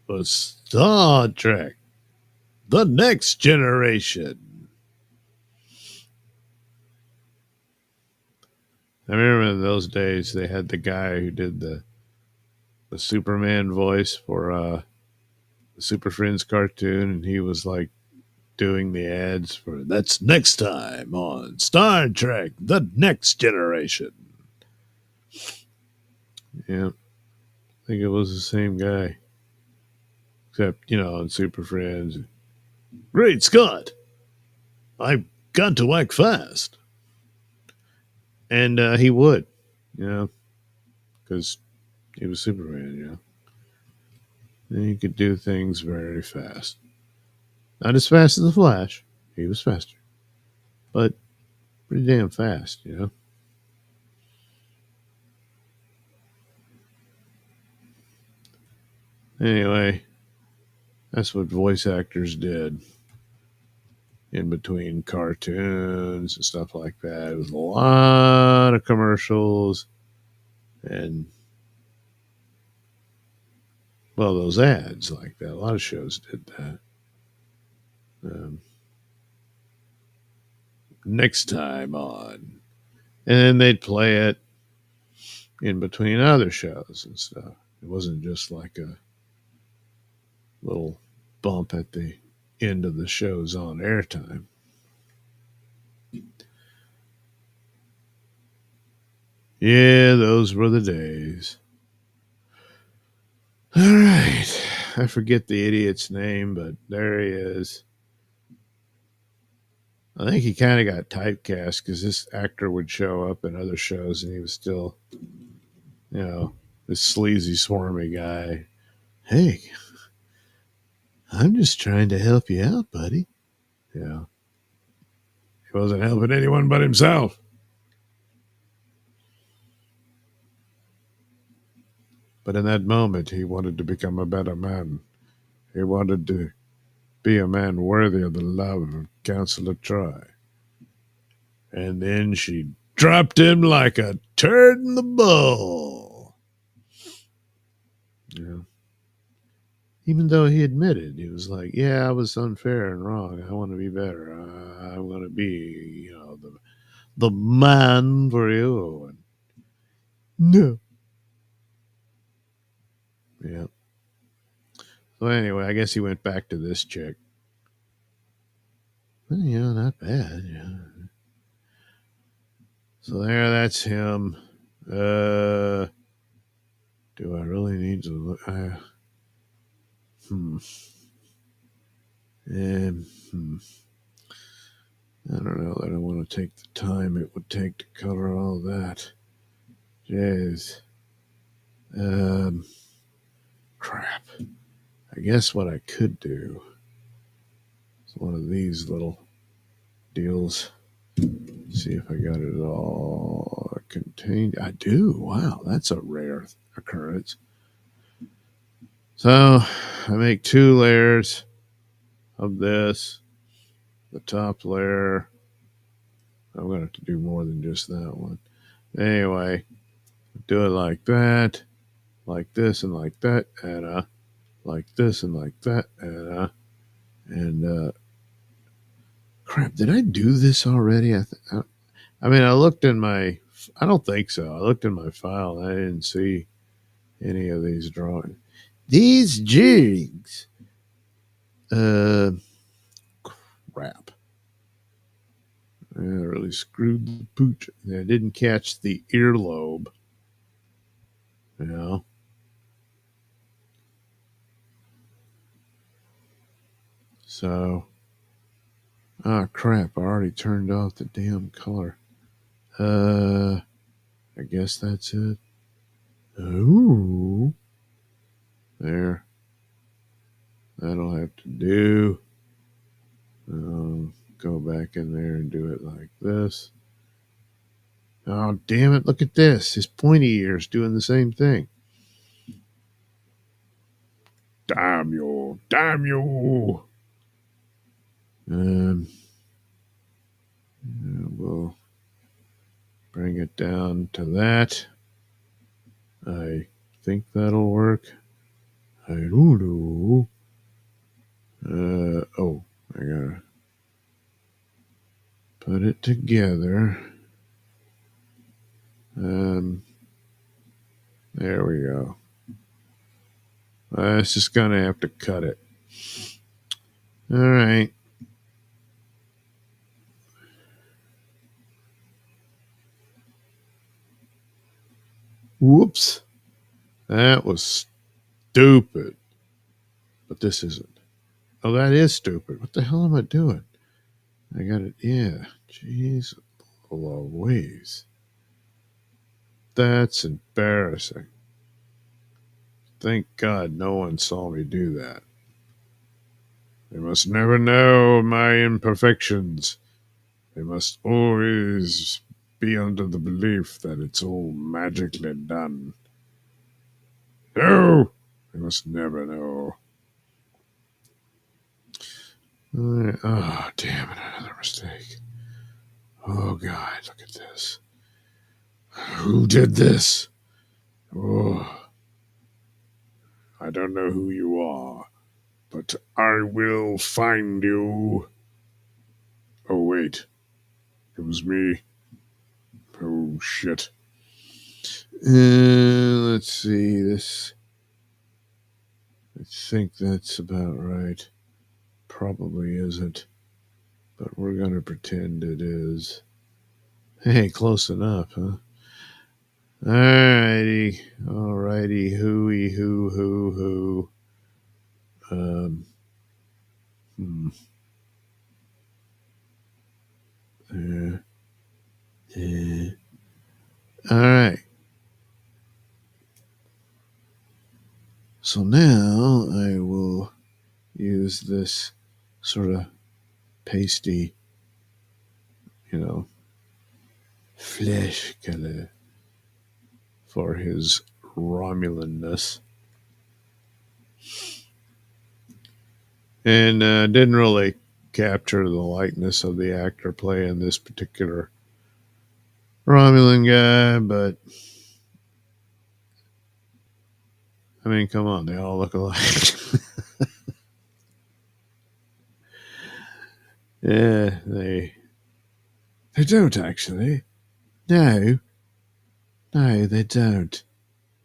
But Star Trek, The Next Generation. I remember in those days they had the guy who did the Superman voice for the Super Friends cartoon, and he was like doing the ads for that's next time on Star Trek, The Next Generation. Yeah, I think it was the same guy. Except, on Super Friends. Great Scott! I've got to act fast. And he would, because he was Superman, And he could do things very fast. Not as fast as the Flash. He was faster. But pretty damn fast, Anyway, that's what voice actors did in between cartoons and stuff like that. It was a lot of commercials and, well, those ads like that. A lot of shows did that. Next time on. And then they'd play it in between other shows and stuff. It wasn't just like a little bump at the end of the show's on airtime. Yeah, those were the days. All right. I forget the idiot's name, but there he is. I think he kind of got typecast because this actor would show up in other shows and he was still, this sleazy, swarmy guy. Hey, I'm just trying to help you out, buddy. Yeah. He wasn't helping anyone but himself. But in that moment, he wanted to become a better man. He wanted to be a man worthy of the love of Counselor Troy. And then she dropped him like a turd in the bowl. Yeah. Even though he admitted, he was like, yeah, I was unfair and wrong. I want to be better. I want to be, the man for you. And no. Yeah. So anyway, I guess he went back to this chick. Well, not bad. Yeah. So there, that's him. Do I really need to look? I don't know that I want to take the time it would take to color all that. Jeez. Crap. I guess what I could do is one of these little deals. See if I got it all contained? I do. Wow, that's a rare occurrence. So I make 2 layers of this. The top layer. I'm going to have to do more than just that one. Anyway, do it like that, like this, and like that, and like this, and like that, and crap. Did I do this already? I mean, I looked in my. I don't think so. I looked in my file and I didn't see any of these drawings. These jigs. Crap. I really screwed the pooch. I didn't catch the earlobe. You know? So, crap. I already turned off the damn color. I guess that's it. Oh. There. That'll have to do. Go back in there and do it like this. Oh, damn it. Look at this. His pointy ear's doing the same thing. Damn you. Damn you. We'll bring it down to that. I think that'll work. I don't know. I gotta put it together. There we go. It's just gonna have to cut it. All right. Whoops. That was stupid. But this isn't. Oh, that is stupid. What the hell am I doing? I got it. Yeah. Jeez Louise. That's embarrassing. Thank God no one saw me do that. They must never know my imperfections. They must always be under the belief that it's all magically done. No! They must never know. Oh, damn it, another mistake. Oh, God, look at this. Who did this? Oh, I don't know who you are, but I will find you. Oh, wait. It was me. Oh, shit. Let's see. This. I think that's about right. Probably isn't, but we're going to pretend it is. Hey, close enough, huh? Alrighty. Alrighty. Hooey, hoo. Um, hmm. All right. So now I will use this sort of pasty, flesh color for his Romulanness. And didn't really capture the likeness of the actor playing this particular Romulan guy, but I mean, come on, they all look alike. Yeah, they don't actually. No, they don't.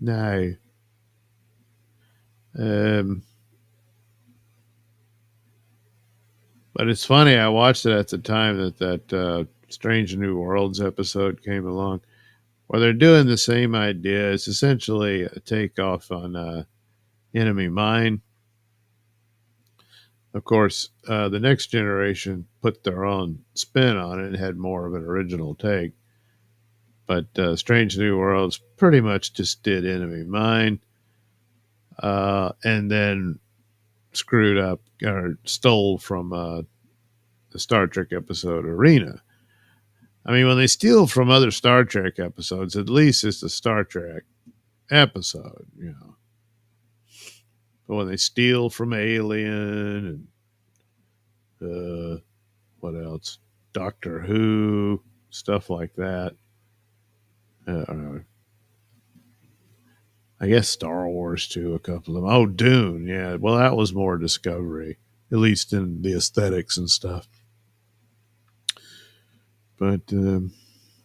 No. But it's funny. I watched it at the time that Strange New Worlds episode came along, where they're doing the same idea. It's essentially a takeoff on Enemy Mine. Of course, the next generation put their own spin on it and had more of an original take. But Strange New Worlds pretty much just did Enemy Mine, and then screwed up or stole from the Star Trek episode Arena. I mean, when they steal from other Star Trek episodes, at least it's a Star Trek episode, you know. But when they steal from Alien and what else? Doctor Who, stuff like that. I guess Star Wars too, a couple of them. Oh, Dune, yeah. Well, that was more Discovery, at least in the aesthetics and stuff. But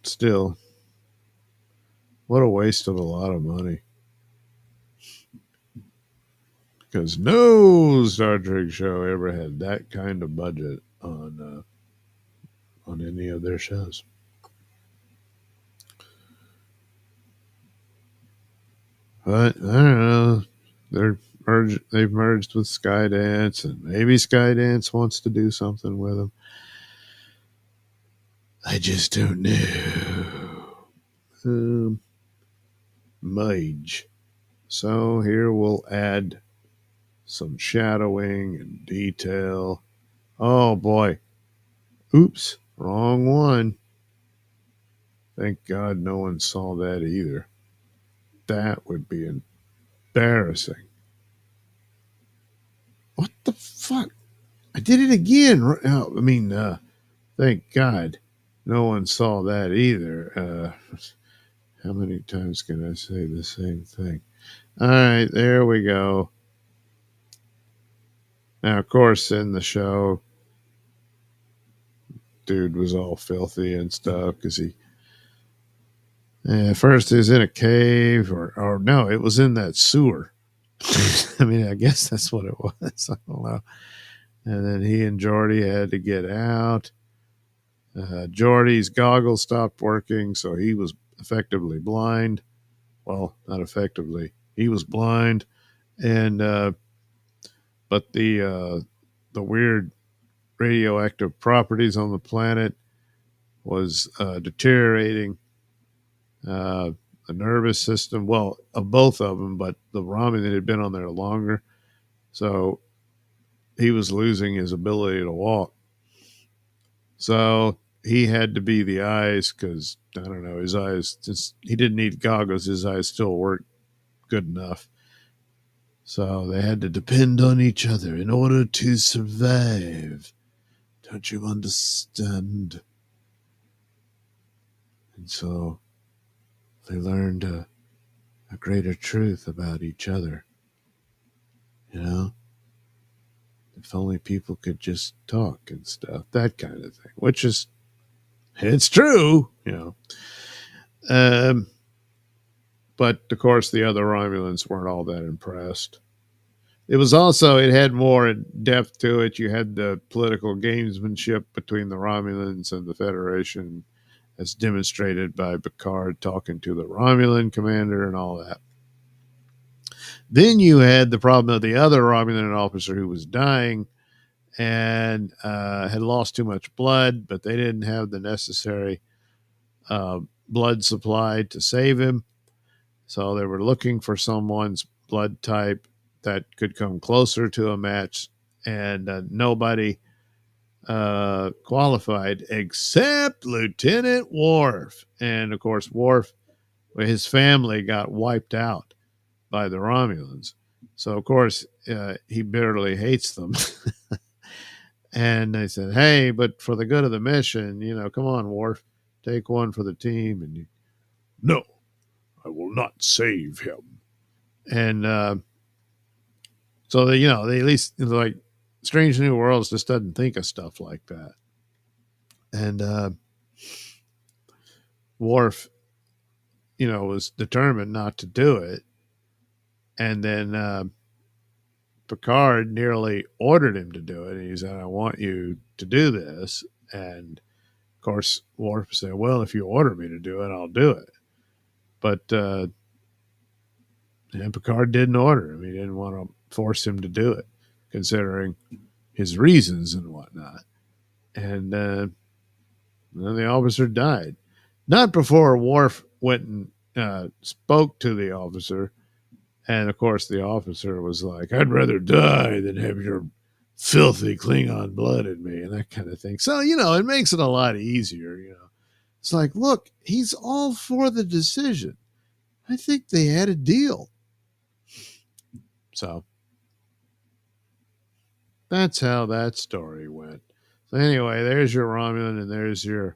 still, what a waste of a lot of money. Because no Star Trek show ever had that kind of budget on any of their shows. But I don't know. They've merged with Skydance, and maybe Skydance wants to do something with them. I just don't know. Mage. So here we'll add some shadowing and detail. Oh boy. Oops, wrong one. Thank God no one saw that either. That would be embarrassing. What the fuck? I did it again. I mean, thank God no one saw that either. How many times can I say the same thing? All right, there we go. Now, of course, in the show, dude was all filthy and stuff because first he was in a cave, or no, it was in that sewer. I mean, I guess that's what it was. I don't know. And then he and Geordi had to get out. Geordi's goggles stopped working, so he was effectively blind. Well, not effectively. He was blind, and but the weird radioactive properties on the planet was deteriorating the nervous system. Well, of both of them, but the Romulan had been on there longer, so he was losing his ability to walk. So he had to be the eyes because, I don't know, his eyes, just, he didn't need goggles. His eyes still worked good enough. So they had to depend on each other in order to survive. Don't you understand? And so they learned a greater truth about each other. You know? If only people could just talk and stuff, that kind of thing, which is, it's true, you know. But of course, the other Romulans weren't all that impressed. It was also, it had more depth to it. You had the political gamesmanship between the Romulans and the Federation, as demonstrated by Picard talking to the Romulan commander and all that. Then you had the problem of the other Romulan officer who was dying and had lost too much blood, but they didn't have the necessary blood supply to save him. So they were looking for someone's blood type that could come closer to a match, and nobody qualified except Lieutenant Worf. And of course, Worf, his family got wiped out by the Romulans. So of course, he bitterly hates them. And they said, hey, but for the good of the mission, you know, come on, Worf, take one for the team. And no, I will not save him. And so they, you know, they at least, like, Strange New Worlds just doesn't think of stuff like that. And Worf, you know, was determined not to do it. And then Picard nearly ordered him to do it. And he said, I want you to do this. And of course, Worf said, well, if you order me to do it, I'll do it. But and Picard didn't order him. He didn't want to force him to do it, considering his reasons and whatnot. And then the officer died. Not before Worf went and spoke to the officer. And of course, the officer was like, I'd rather die than have your filthy Klingon blood in me, and that kind of thing. So, you know, it makes it a lot easier, you know, It's like, look, he's all for the decision. I think they had a deal. So that's how that story went. So anyway, there's your Romulan and there's your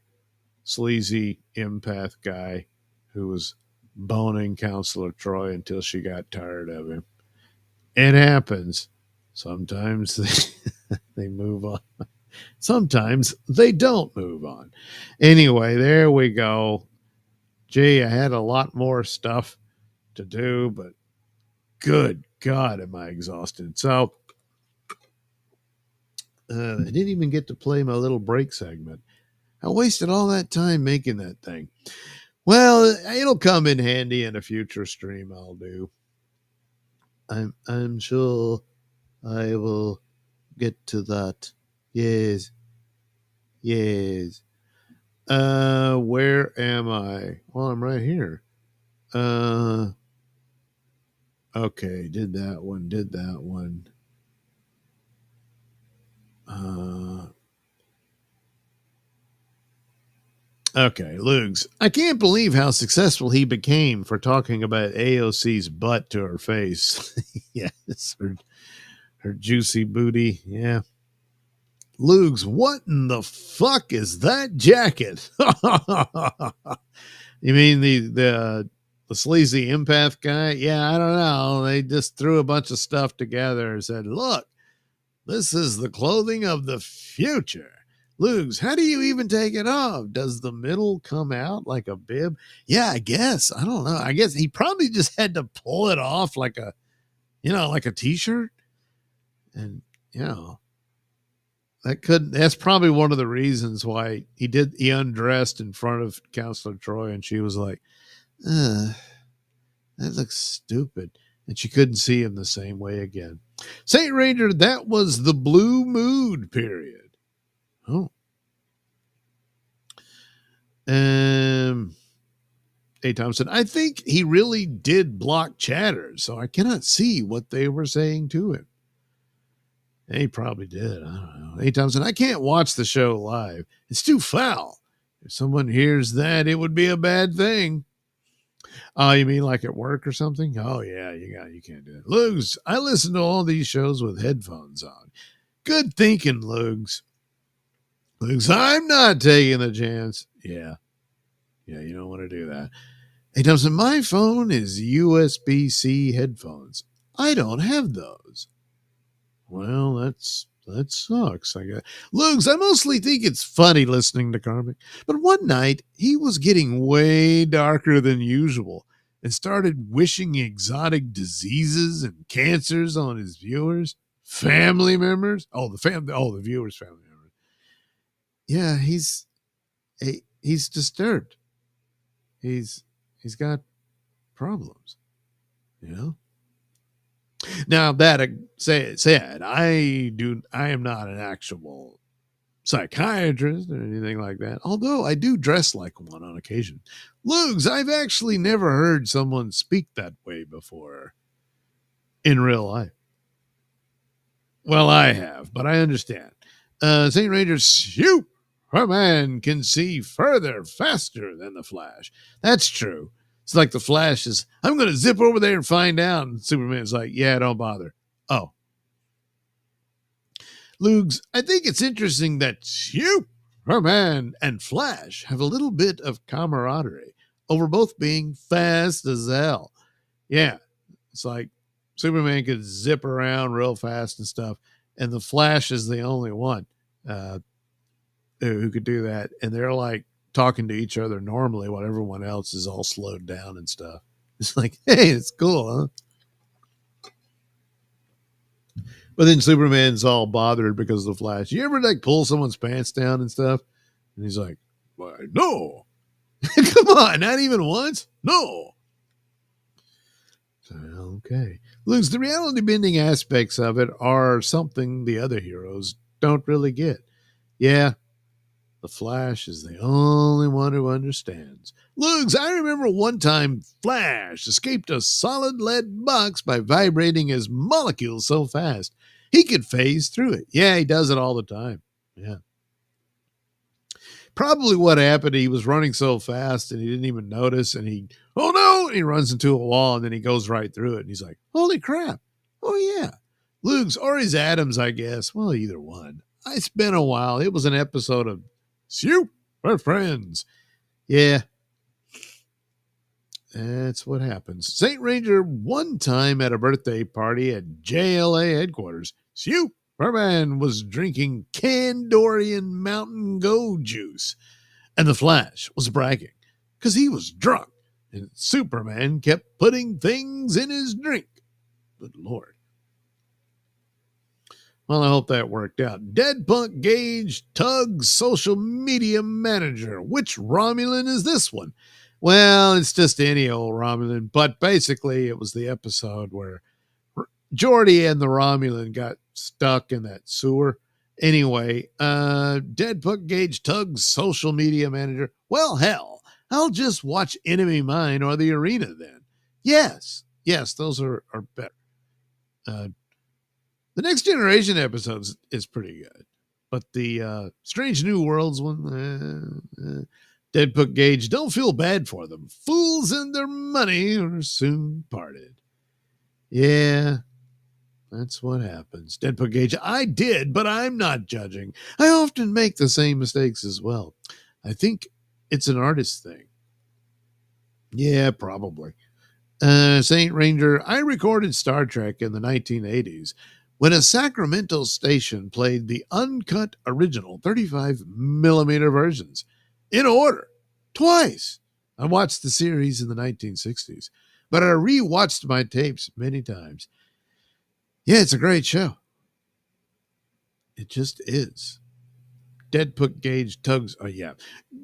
sleazy empath guy who was boning Counselor Troy until she got tired of him. It happens. Sometimes they move on. Sometimes they don't move on. Anyway, there we go. Gee, I had a lot more stuff to do, but good God, am I exhausted. So I didn't even get to play my little break segment. I wasted all that time making that thing. Well, it'll come in handy in a future stream I'll do. I'm sure I will get to that. Yes. Yes. Where am I? Well, I'm right here. Okay, did that one. Okay, Lugs. I can't believe how successful he became for talking about AOC's butt to her face. Yes, her juicy booty. Yeah. Lugs, what in the fuck is that jacket? You mean the sleazy empath guy? Yeah, I don't know. They just threw a bunch of stuff together and said, look, this is the clothing of the future. Lugs, how do you even take it off? Does the middle come out like a bib? Yeah, I guess. I don't know. I guess he probably just had to pull it off like like a t-shirt. And, that's probably one of the reasons why he undressed in front of Counselor Troy and she was like, that looks stupid. And she couldn't see him the same way again. St. Ranger, that was the blue mood period. Oh. A. Thompson, I think he really did block chatter, so I cannot see what they were saying to him. He probably did. I don't know. A. Thompson, I can't watch the show live. It's too foul. If someone hears that, it would be a bad thing. Oh, you mean like at work or something? Oh, yeah, you can't do that. Lugs, I listen to all these shows with headphones on. Good thinking, Lugs. Lugs, I'm not taking the chance. Yeah, you don't want to do that. Hey, Thompson, my phone is USB-C headphones. I don't have those. Well, that sucks, I guess. Lugs, I mostly think it's funny listening to Karmic, but one night he was getting way darker than usual and started wishing exotic diseases and cancers on his viewers, family members. The viewers' family members. Yeah, he's disturbed. He's got problems, Now that said, I am not an actual psychiatrist or anything like that, although I do dress like one on occasion. Lugs, I've actually never heard someone speak that way before in real life. Well, I have, but I understand. St. Ranger, Superman can see further, faster than the Flash. That's true. It's like the Flash is, I'm going to zip over there and find out. And Superman's like, yeah, don't bother. Oh. Lugs, I think it's interesting that Superman and Flash have a little bit of camaraderie over both being fast as hell. Yeah. It's like Superman could zip around real fast and stuff. And the Flash is the only one who could do that. And they're like talking to each other normally while everyone else is all slowed down and stuff. It's like, hey, it's cool, huh? But then Superman's all bothered because of the Flash. You ever like pull someone's pants down and stuff? And he's like, why, no. Come on, not even once? No. So, okay. Lugs, the reality bending aspects of it are something the other heroes don't really get. Yeah, the Flash is the only one who understands. Lugs, I remember one time Flash escaped a solid lead box by vibrating his molecules so fast. He could phase through it. Yeah, he does it all the time. Yeah. Probably what happened, he was running so fast and he didn't even notice, and oh no, and he runs into a wall, and then he goes right through it, and he's like, holy crap. Oh yeah. Luke's or his Adams, I guess. Well, either one. It's been a while. It was an episode of Super Friends. Yeah. That's what happens. St. Ranger one time at a birthday party at JLA headquarters. Superman was drinking Kandorian Mountain Goat juice, and the Flash was bragging because he was drunk, and Superman kept putting things in his drink. Good Lord. Well, I hope that worked out. Dead Punk Gage Tug's social media manager. Which Romulan is this one? Well, it's just any old Romulan, but basically it was the episode where Geordi and the Romulan got stuck in that sewer. Anyway, Dead Punk Gage Tug's social media manager. Well, hell, I'll just watch Enemy Mine or The Arena then. Yes, those are better. The Next Generation episodes is pretty good, but the Strange New Worlds one, Dead Punk Gage, don't feel bad for them. Fools and their money are soon parted. Yeah, that's what happens. Dead Punk Gage, I did, but I'm not judging. I often make the same mistakes as well. I think it's an artist thing. Yeah, probably. St. Ranger, I recorded Star Trek in the 1980s. When a Sacramento station played the uncut original 35mm versions in order twice. I watched the series in the 1960s, but I rewatched my tapes many times. Yeah, it's a great show. It just is. Dead Punk Gage Tugs. Oh, yeah.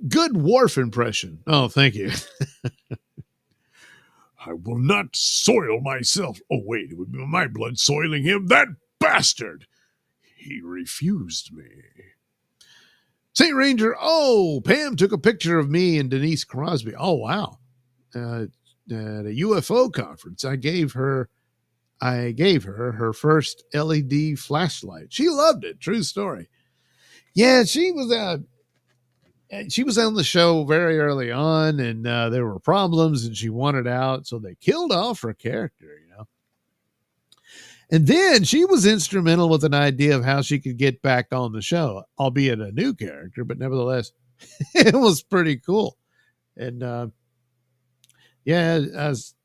Good Worf impression. Oh, thank you. I will not soil myself. Oh, wait, it would be my blood soiling him. That bastard. He refused me. St. Ranger, oh, Pam took a picture of me and Denise Crosby. Oh, wow. At a UFO conference, I gave her her first LED flashlight. She loved it. True story. Yeah, she was on the show very early on, and there were problems, and she wanted out, so they killed off her character, And then she was instrumental with an idea of how she could get back on the show, albeit a new character, but nevertheless, it was pretty cool. And as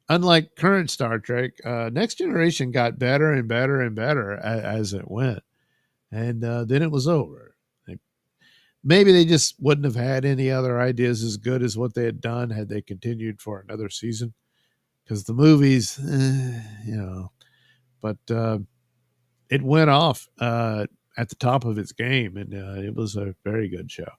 unlike current Star Trek, Next Generation got better and better and better as it went, and then it was over. Maybe they just wouldn't have had any other ideas as good as what they had done had they continued for another season, because the movies, but it went off at the top of its game, and it was a very good show.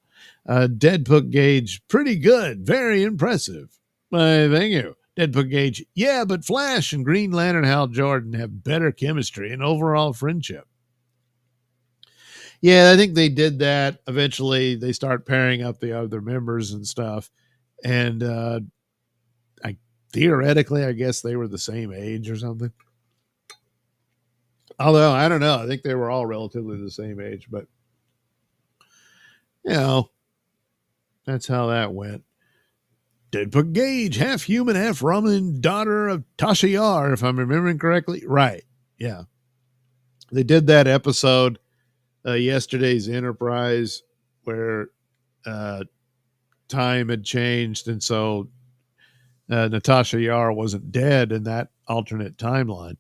Dead Punk Gage, pretty good, very impressive. Thank you. Dead Punk Gage, yeah, but Flash and Green Lantern Hal Jordan have better chemistry and overall friendship. Yeah, I think they did that. Eventually, they start pairing up the other members and stuff, and theoretically, I guess they were the same age or something. Although, I don't know. I think they were all relatively the same age, but, that's how that went. Dead Punk Gage, half human, half Romulan, daughter of Tasha Yar, if I'm remembering correctly. Right, yeah. They did that episode, Yesterday's Enterprise, where time had changed, and so Natasha Yar wasn't dead in that alternate timeline.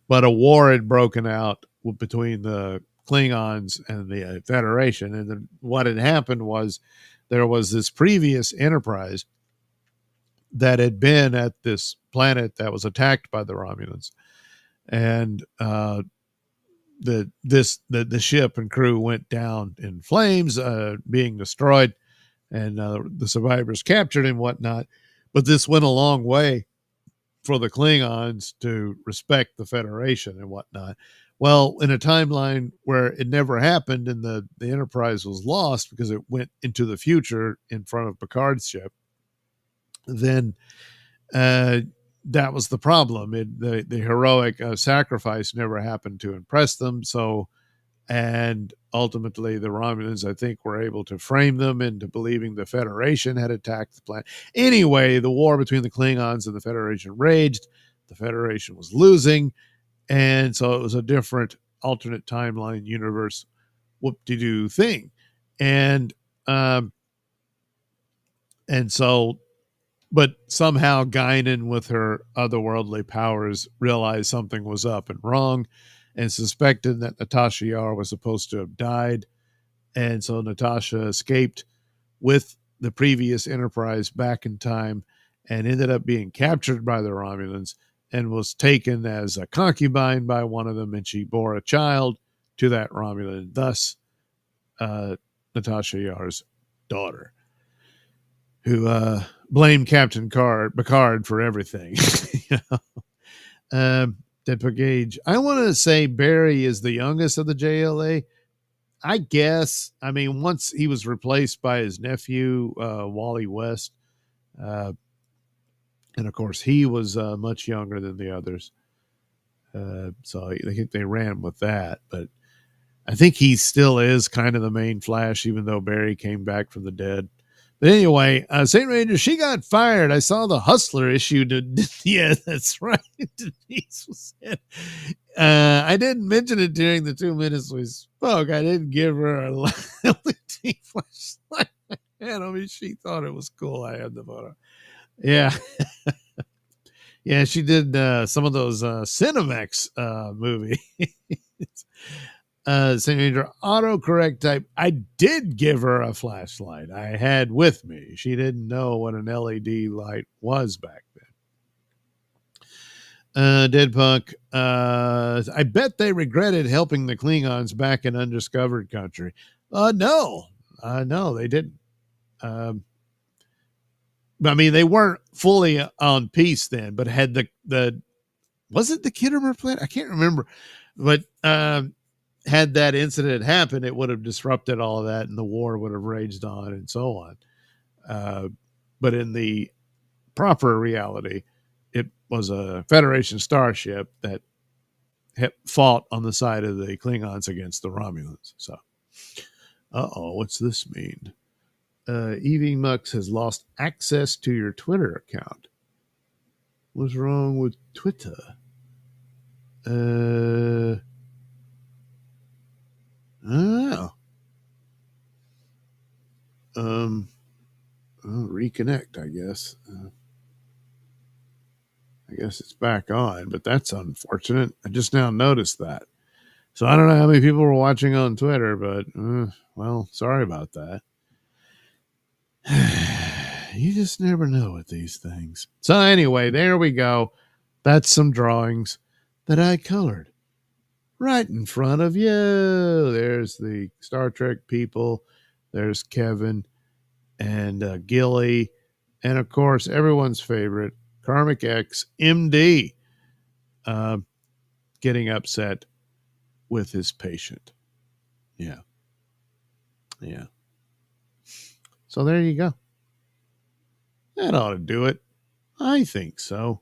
But a war had broken out between the Klingons and the Federation. And what had happened was there was this previous Enterprise that had been at this planet that was attacked by the Romulans. And the ship and crew went down in flames, being destroyed, and the survivors captured and whatnot. But this went a long way for the Klingons to respect the Federation and whatnot. Well, in a timeline where it never happened and the Enterprise was lost because it went into the future in front of Picard's ship, then that was the problem. The heroic sacrifice never happened to impress them. So, and ultimately, the Romulans, I think, were able to frame them into believing the Federation had attacked the planet. Anyway, the war between the Klingons and the Federation raged. The Federation was losing, and so it was a different alternate timeline universe whoop-de-doo thing. And so, but somehow Guinan, with her otherworldly powers, realized something was up and wrong and suspected that Natasha Yar was supposed to have died. And so Natasha escaped with the previous Enterprise back in time and ended up being captured by the Romulans and was taken as a concubine by one of them, and she bore a child to that Romulan, thus Natasha Yar's daughter, who blamed Captain Picard for everything. You know? That Gage. I want to say Barry is the youngest of the JLA. I guess. I mean, once he was replaced by his nephew, Wally West. And of course, he was much younger than the others. So I think they ran with that. But I think he still is kind of the main Flash, even though Barry came back from the dead. But anyway, St. Ranger, she got fired. I saw the Hustler issue. Yeah, that's right. Denise was said. I didn't mention it during the 2 minutes we spoke. I didn't give her a LED flashlight. And I mean, she thought it was cool. I had the photo. Yeah. Yeah, she did some of those Cinemax movies. St. Ranger, autocorrect type. I did give her a flashlight I had with me. She didn't know what an LED light was back then. Dead Punk. I bet they regretted helping the Klingons back in undiscovered country. No, they didn't. I mean, they weren't fully on peace then, but had the was it the Kittimer planet? I can't remember, but had that incident happened, it would have disrupted all of that, and the war would have raged on, and so on. But in the proper reality, it was a Federation starship that fought on the side of the Klingons against the Romulans. So, what's this mean? Evie Mux has lost access to your Twitter account. What's wrong with Twitter? I'll reconnect, I guess. I guess it's back on, but that's unfortunate. I just now noticed that. So I don't know how many people were watching on Twitter, but well, sorry about that. You just never know with these things. So anyway, there we go. That's some drawings that I colored right in front of you. There's the Star Trek people. There's Kevin and Gilly. And of course, everyone's favorite, Karmic X, MD, getting upset with his patient. Yeah. So there you go. That ought to do it. I think so.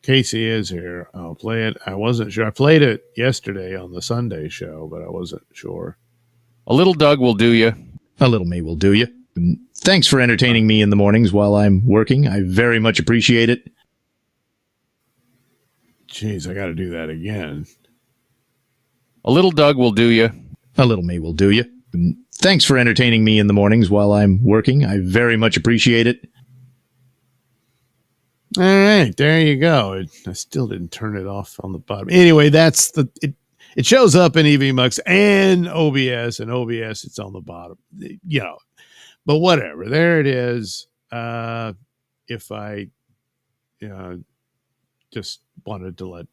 Casey is here. I'll play it. I wasn't sure. I played it yesterday on the Sunday show, but I wasn't sure. A little Doug will do you. A little me will do you. Thanks for entertaining me in the mornings while I'm working. I very much appreciate it. Jeez, I got to do that again. A little Doug will do you. A little me will do you. Thanks for entertaining me in the mornings while I'm working. I very much appreciate it. All right, there you go. I still didn't turn it off on the bottom. Anyway, that's it shows up in EVMux and OBS, it's on the bottom. You know, but whatever. There it is. If I just wanted to let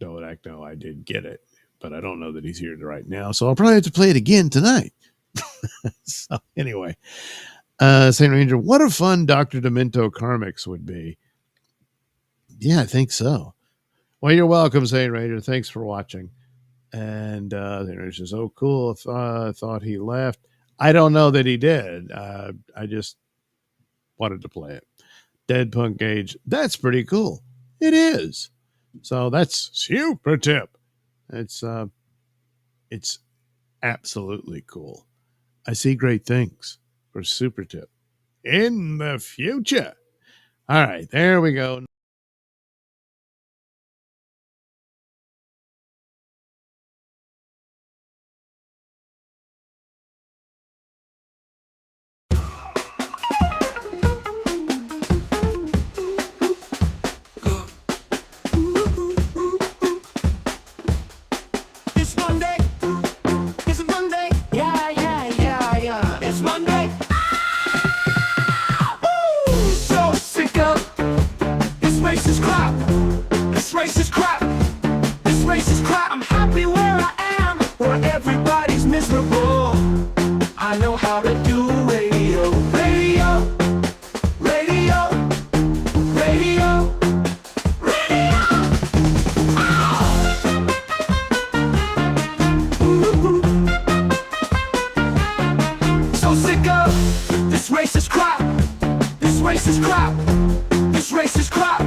Ecto, I did get it, but I don't know that he's here right now, so I'll probably have to play it again tonight. So anyway, St. Ranger, what a fun Dr. Demento Karmics would be. Yeah, I think so. Well, you're welcome, St. Ranger. Thanks for watching. And St. Ranger says, oh, cool. If I thought he left. I don't know that he did. I just wanted to play it. Dead Punk Gauge. That's pretty cool. It is. So that's super tip. It's absolutely cool. I see great things for super tip in the future. All right, there we go. It's Monday. It's Monday. Yeah. It's Monday. Woo! So sick of this racist crap. This racist crap. This racist crap. I'm happy where I am, where everybody's miserable. I know how to do radio. Radio. Radio. Radio. So sick of this racist crap. This racist crap. This racist crap.